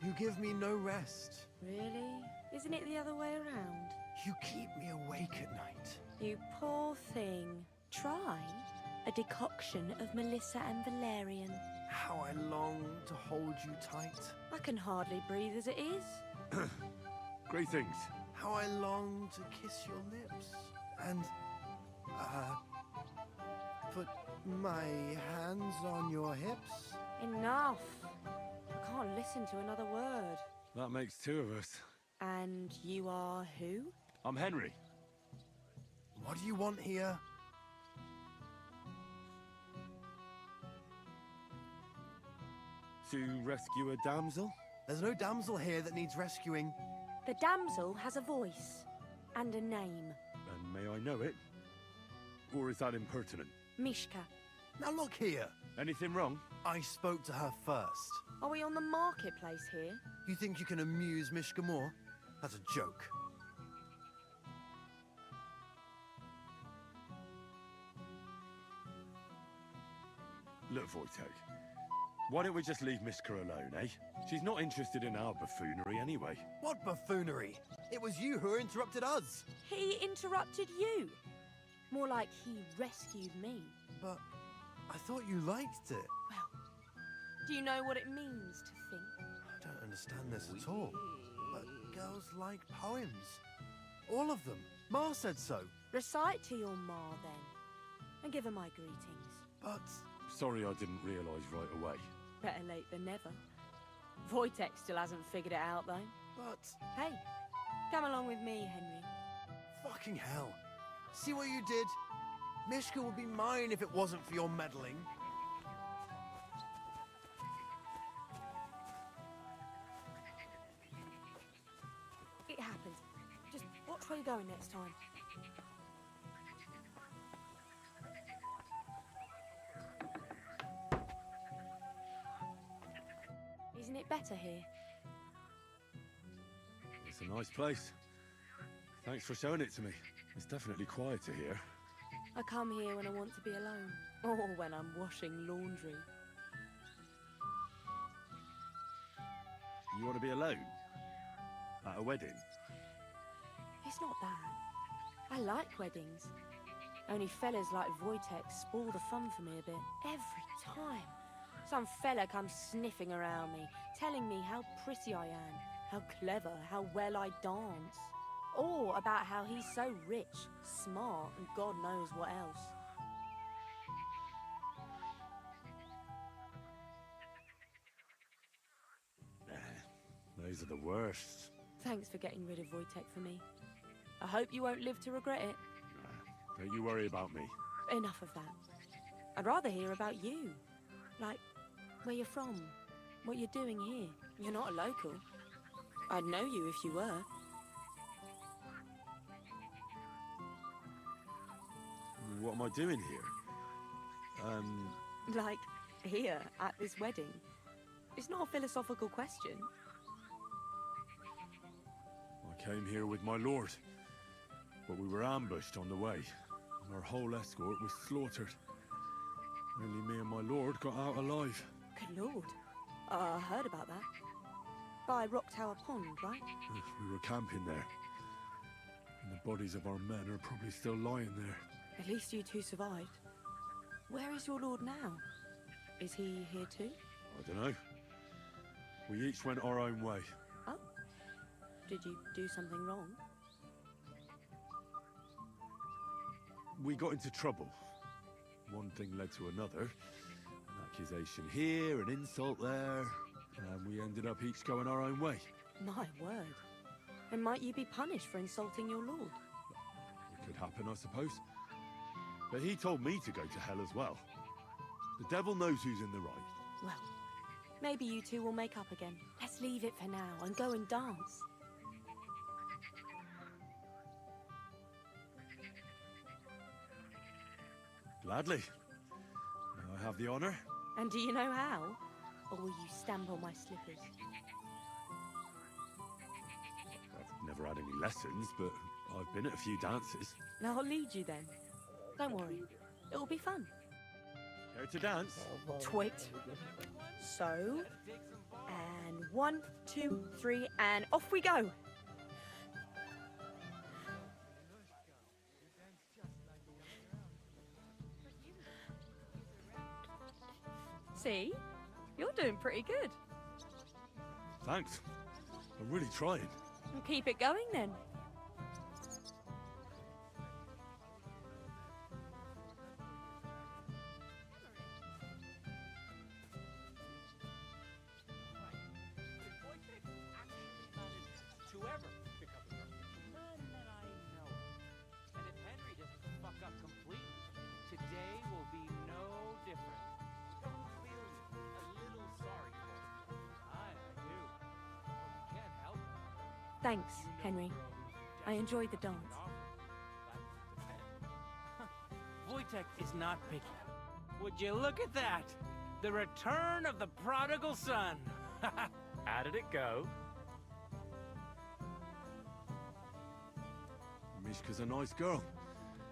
[SPEAKER 3] You give me no rest.
[SPEAKER 15] Really? Isn't it the other way around?
[SPEAKER 3] You keep me awake at night.
[SPEAKER 15] You poor thing. Try a decoction of Melissa and Valerian.
[SPEAKER 3] How I long to hold you tight.
[SPEAKER 15] I can hardly breathe as it is.
[SPEAKER 2] Greetings.
[SPEAKER 3] How I long to kiss your lips. And, put my hands on your hips.
[SPEAKER 15] Enough. I can't listen to another word.
[SPEAKER 2] That makes two of us.
[SPEAKER 15] And you are who?
[SPEAKER 2] I'm Henry.
[SPEAKER 3] What do you want here?
[SPEAKER 2] To rescue a damsel?
[SPEAKER 3] There's no damsel here that needs rescuing.
[SPEAKER 15] The damsel has a voice and a name.
[SPEAKER 2] And may I know it? Or is that impertinent?
[SPEAKER 15] Mishka.
[SPEAKER 3] Now look here.
[SPEAKER 2] Anything wrong?
[SPEAKER 3] I spoke to her first.
[SPEAKER 15] Are we on the marketplace here?
[SPEAKER 3] You think you can amuse Mishka more? That's a joke.
[SPEAKER 2] Look, Wojtek. Why don't we just leave Mishka alone, eh? She's not interested in our buffoonery anyway.
[SPEAKER 3] What buffoonery? It was you who interrupted us.
[SPEAKER 15] He interrupted you. More like he rescued me.
[SPEAKER 3] But I thought you liked it.
[SPEAKER 15] Well, do you know what it means to think?
[SPEAKER 3] I don't understand this at all. But girls like poems. All of them. Ma said so.
[SPEAKER 15] Recite to your ma, then. And give her my greetings.
[SPEAKER 3] But...
[SPEAKER 2] Sorry I didn't realise right away.
[SPEAKER 15] Better late than never. Wojtek still hasn't figured it out, though.
[SPEAKER 3] But...
[SPEAKER 15] Hey, come along with me, Henry.
[SPEAKER 3] Fucking hell. See what you did? Mishka would be mine if it wasn't for your meddling.
[SPEAKER 15] It happens. Just watch where you're going next time. Isn't it better here?
[SPEAKER 2] It's a nice place. Thanks for showing it to me. It's definitely quieter here.
[SPEAKER 15] I come here when I want to be alone. Or when I'm washing laundry.
[SPEAKER 2] You want to be alone? At a wedding?
[SPEAKER 15] It's not that. I like weddings. Only fellas like Wojtek spoil the fun for me a bit. Every time.
[SPEAKER 6] Some fella comes sniffing around me, telling me how pretty I am, how clever, how well I dance. Or about how he's so rich, smart, and God knows what else.
[SPEAKER 2] Those are the worst.
[SPEAKER 6] Thanks for getting rid of Wojtek for me. I hope you won't live to regret it.
[SPEAKER 2] Don't you worry about me.
[SPEAKER 6] Enough of that. I'd rather hear about you. Like, where you're from, what you're doing here. You're not a local. I'd know you if you were.
[SPEAKER 2] What am I doing here?
[SPEAKER 6] Like, here, at this wedding. It's not a philosophical question.
[SPEAKER 2] I came here with my lord, but we were ambushed on the way. And our whole escort was slaughtered. Only me and my lord got out alive.
[SPEAKER 6] Good lord. I heard about that. By Rock Tower Pond, right?
[SPEAKER 2] We were camping there. And the bodies of our men are probably still lying there.
[SPEAKER 6] At least you two survived. Where is your lord now? Is he here too?
[SPEAKER 2] I don't know. We each went our own way.
[SPEAKER 6] Oh. Did you do something wrong?
[SPEAKER 2] We got into trouble. One thing led to another. An accusation here, an insult there. And we ended up each going our own way.
[SPEAKER 6] My word. And might you be punished for insulting your lord?
[SPEAKER 2] It could happen, I suppose. But he told me to go to hell as well. The devil knows who's in the right.
[SPEAKER 6] Well, maybe you two will make up again. Let's leave it for now and go and dance.
[SPEAKER 2] Gladly. May I have the honor?
[SPEAKER 6] And do you know how? Or will you stamp on my slippers?
[SPEAKER 2] I've never had any lessons, but I've been at a few dances.
[SPEAKER 6] Now I'll lead you then. Don't worry. It'll be fun.
[SPEAKER 2] Care to dance?
[SPEAKER 6] Twit. So, and 1, 2, 3, and off we go. See? You're doing pretty good.
[SPEAKER 2] Thanks. I'm really trying.
[SPEAKER 6] Well, keep it going then. Thanks, Henry. I enjoyed the dance.
[SPEAKER 9] Wojtek is not picky. Would you look at that? The return of the prodigal son.
[SPEAKER 11] How did it go?
[SPEAKER 2] Mishka's a nice girl.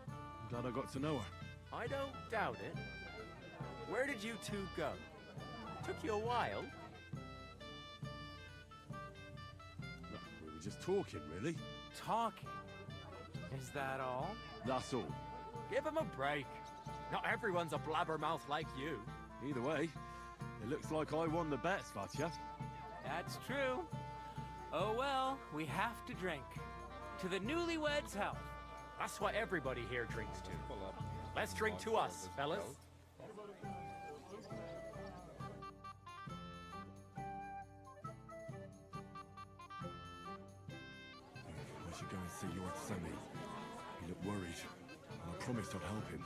[SPEAKER 2] I'm glad I got to know her.
[SPEAKER 11] I don't doubt it. Where did you two go? Took you a while.
[SPEAKER 2] We were just talking, really.
[SPEAKER 9] Talking? Is that all?
[SPEAKER 2] That's all.
[SPEAKER 11] Give him a break. Not everyone's a blabbermouth like you.
[SPEAKER 2] Either way, it looks like I won the bet, Svatya.
[SPEAKER 9] That's true. Oh well, we have to drink. To the newlyweds' health.
[SPEAKER 11] That's what everybody here drinks to. Let's drink to us, fellas.
[SPEAKER 2] I should go and see Lord Semi. He looked worried, and I promised I'd help him.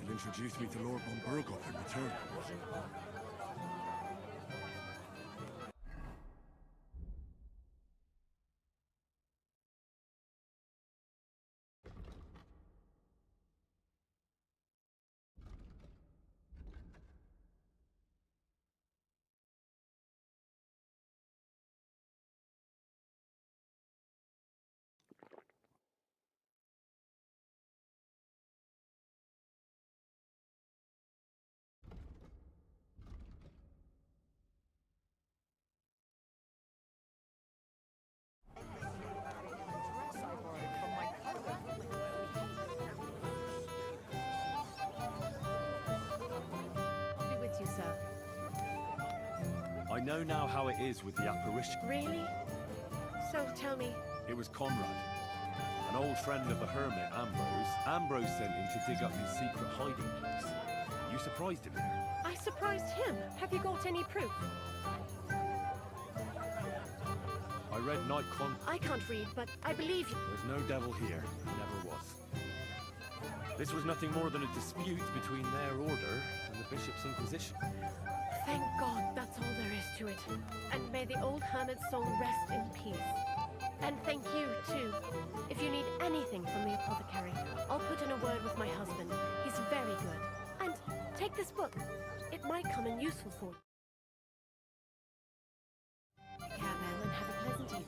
[SPEAKER 2] He'll introduce me to Lord von Burghoff in return.
[SPEAKER 7] I know now how it is with the apparition.
[SPEAKER 17] Really? So tell me,
[SPEAKER 7] It was Conrad, an old friend of the hermit, Ambrose. Ambrose sent him to dig up his secret hiding place. You surprised him there.
[SPEAKER 17] I surprised him. Have you got any proof?
[SPEAKER 7] I read Night Con.
[SPEAKER 17] I can't read, but I believe you.
[SPEAKER 7] There's no devil here. Never was. This was nothing more than a dispute between their order and the Bishop's Inquisition.
[SPEAKER 17] Thank God that's all there is to it. And may the old hermit's soul rest in peace. And thank you, too. If you need anything from the apothecary, I'll put in a word with my husband. He's very good. And take this book. It might come in useful for you. Farewell and have a pleasant evening.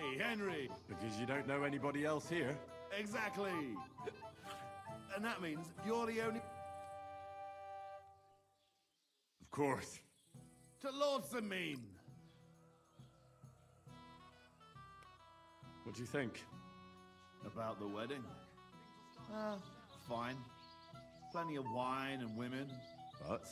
[SPEAKER 2] Hey, Henry! Because you don't know anybody else here. Exactly! And that means you're the only... Of course. To Lord Sameen! What do you think? About the wedding? Fine. Plenty of wine and women. But...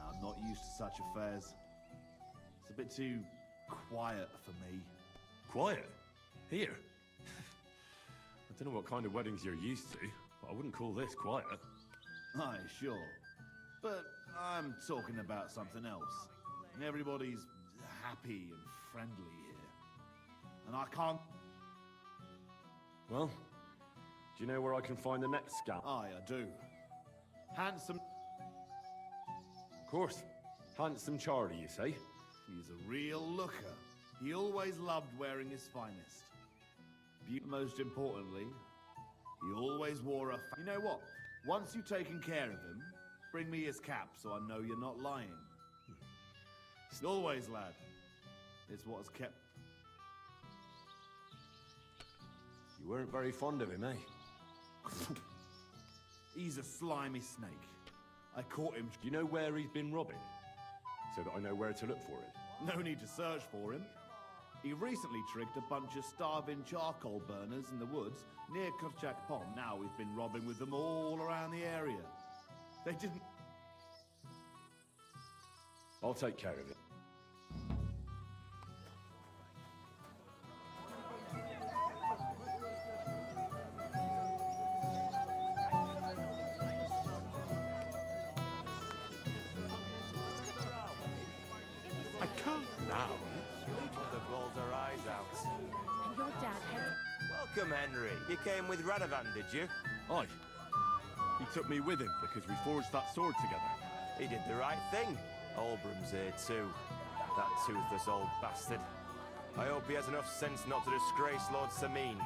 [SPEAKER 2] I'm not used to such affairs. It's a bit too quiet for me. Quiet? Here? I don't know what kind of weddings you're used to, but I wouldn't call this quiet. Aye, sure. But I'm talking about something else. Everybody's happy and friendly here. And I can't... Well, do you know where I can find the next scamp? Aye, I do. Handsome... Of course. Handsome Charlie, you say? He's a real looker. He always loved wearing his finest. Most importantly, he always wore a... You know what? Once you've taken care of him, bring me his cap so I know you're not lying. Always, lad. It's what has kept... You weren't very fond of him, eh? He's a slimy snake. I caught him... Do you know where he's been robbing? So that I know where to look for him. No need to search for him. He recently tricked a bunch of starving charcoal burners in the woods near Kurchak Pond. Now he's been robbing with them all around the area. They didn't... I'll take care of it. I can't now.
[SPEAKER 3] The bawled her eyes out.
[SPEAKER 17] And your dad had...
[SPEAKER 3] Welcome, Henry. You came with Radovan, did you?
[SPEAKER 2] Aye. He took me with him because we forged that sword together.
[SPEAKER 3] He did the right thing. Olbram's here too. That toothless old bastard. I hope he has enough sense not to disgrace Lord Sameen.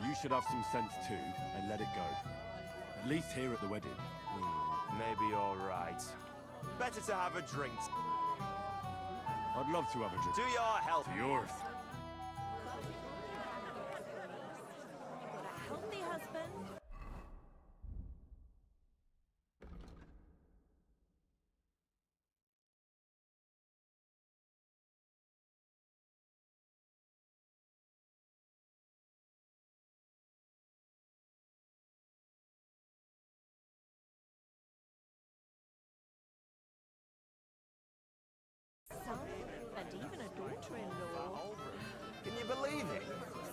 [SPEAKER 2] You should have some sense too, and let it go. At least here at the wedding.
[SPEAKER 3] Maybe you're right. Better to have a drink.
[SPEAKER 2] I'd love to have a drink.
[SPEAKER 3] To your health.
[SPEAKER 2] To yours.
[SPEAKER 15] Got a healthy husband.
[SPEAKER 17] Son, and even a daughter-in-law.
[SPEAKER 3] Can you believe it?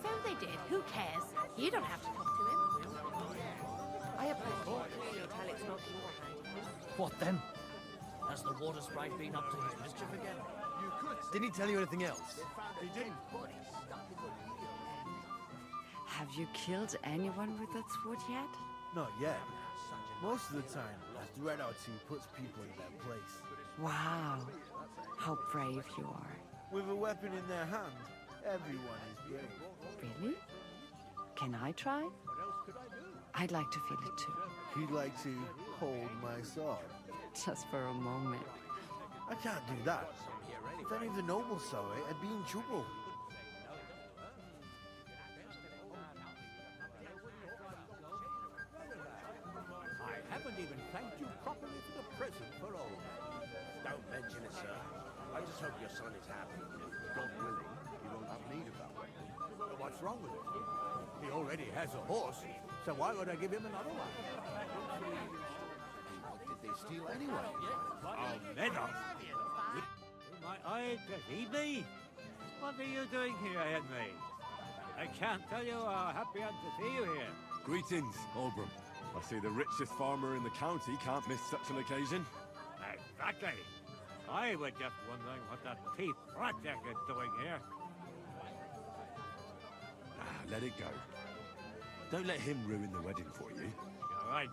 [SPEAKER 17] So they did. Who cares? You don't have to talk to him. I apologize. You'll tell it's not your idea.
[SPEAKER 20] What then? Has the water sprite been up to his mischief again? Did he tell you anything else?
[SPEAKER 2] He didn't.
[SPEAKER 13] Have you killed anyone with that sword yet?
[SPEAKER 20] Not yet. Most of the time, a threat or two puts people in their place.
[SPEAKER 13] Wow, how brave you are.
[SPEAKER 14] with a weapon in their hand, everyone is brave.
[SPEAKER 13] Really? Can I try? I'd like to feel it too.
[SPEAKER 14] You'd like to hold my sword?
[SPEAKER 13] Just for a moment.
[SPEAKER 14] I can't do that. If any of the nobles saw it, I'd be in trouble.
[SPEAKER 8] I haven't even thanked you properly for the present for all.
[SPEAKER 18] Don't mention it, sir. I just hope your son is happy.
[SPEAKER 8] God willing, he won't have need of that way. But what's wrong with it? He already has a horse, so why would I give him another one? What did they steal anyway?
[SPEAKER 1] Oh, Meadows! My eye, Phoebe! What are you doing here, Henry? I can't tell you how happy I'm to see you here.
[SPEAKER 2] Greetings, Oberon. I see the richest farmer in the county can't miss such an occasion.
[SPEAKER 1] Exactly. I was just wondering what that thief Project is doing here.
[SPEAKER 2] Let it go. Don't let him ruin the wedding for you.
[SPEAKER 1] All right.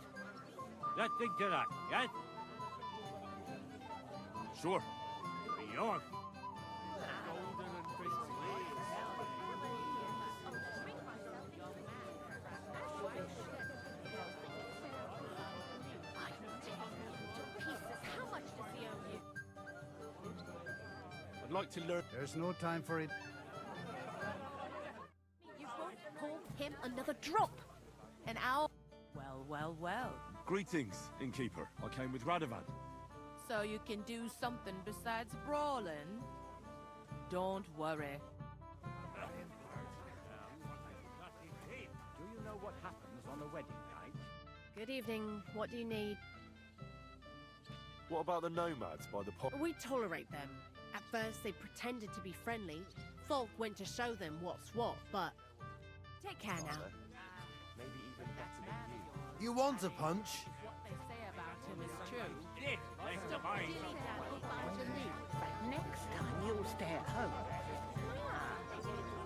[SPEAKER 1] Let's think to that, yes?
[SPEAKER 2] Sure.
[SPEAKER 1] Yours.
[SPEAKER 2] I'd like to learn.
[SPEAKER 22] There's no time for it.
[SPEAKER 17] You won't pour him another drop. An hour. Well, well, well.
[SPEAKER 2] Greetings, innkeeper. I came with Radovan.
[SPEAKER 6] So you can do something besides brawling? Don't worry.
[SPEAKER 9] Do you know what happens on a wedding night?
[SPEAKER 17] Good evening. What do you need?
[SPEAKER 3] What about the nomads by the pond?
[SPEAKER 17] We tolerate them. At first, they pretended to be friendly. Folk went to show them what's what, but... Take care now.
[SPEAKER 3] Maybe even better than you.
[SPEAKER 14] You want a punch?
[SPEAKER 6] What they say about him is true.
[SPEAKER 1] Yes, thanks to mine.
[SPEAKER 21] Next time you'll stay at home.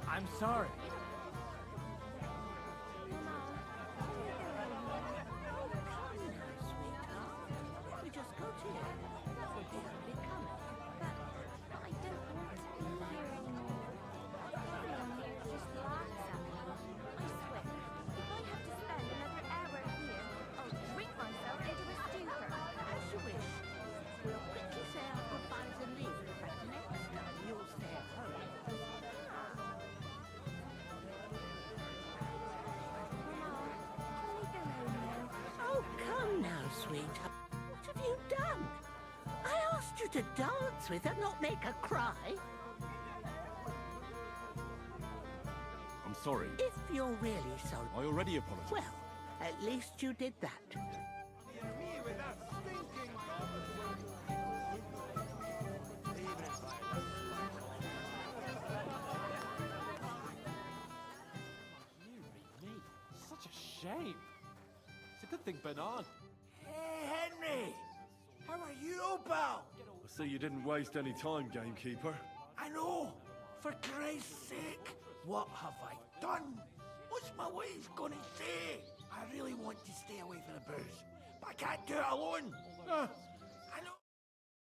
[SPEAKER 9] I'm sorry.
[SPEAKER 21] We just got here. So he won't be coming.
[SPEAKER 16] But I don't want to be here anymore. Everyone here just laughs at me. I swear, if I have to spend another hour here, I'll drink myself into a stupor.
[SPEAKER 21] As you wish. We'll quickly say our goodbyes and leave. But next time you'll stay at home. Oh, come now, sweetheart. What have you done? I asked you to dance with her, not make her cry.
[SPEAKER 2] I'm sorry.
[SPEAKER 21] If you're really sorry.
[SPEAKER 2] I already apologized.
[SPEAKER 21] Well, at least you did that.
[SPEAKER 11] Such a shame. It's a good thing Bernard.
[SPEAKER 8] Hey, Henry! How are you, pal?
[SPEAKER 2] I see you didn't waste any time, gamekeeper.
[SPEAKER 8] I know! For Christ's sake! What have I done? What's my wife gonna say? I really want to stay away from the booze, but I can't do it alone.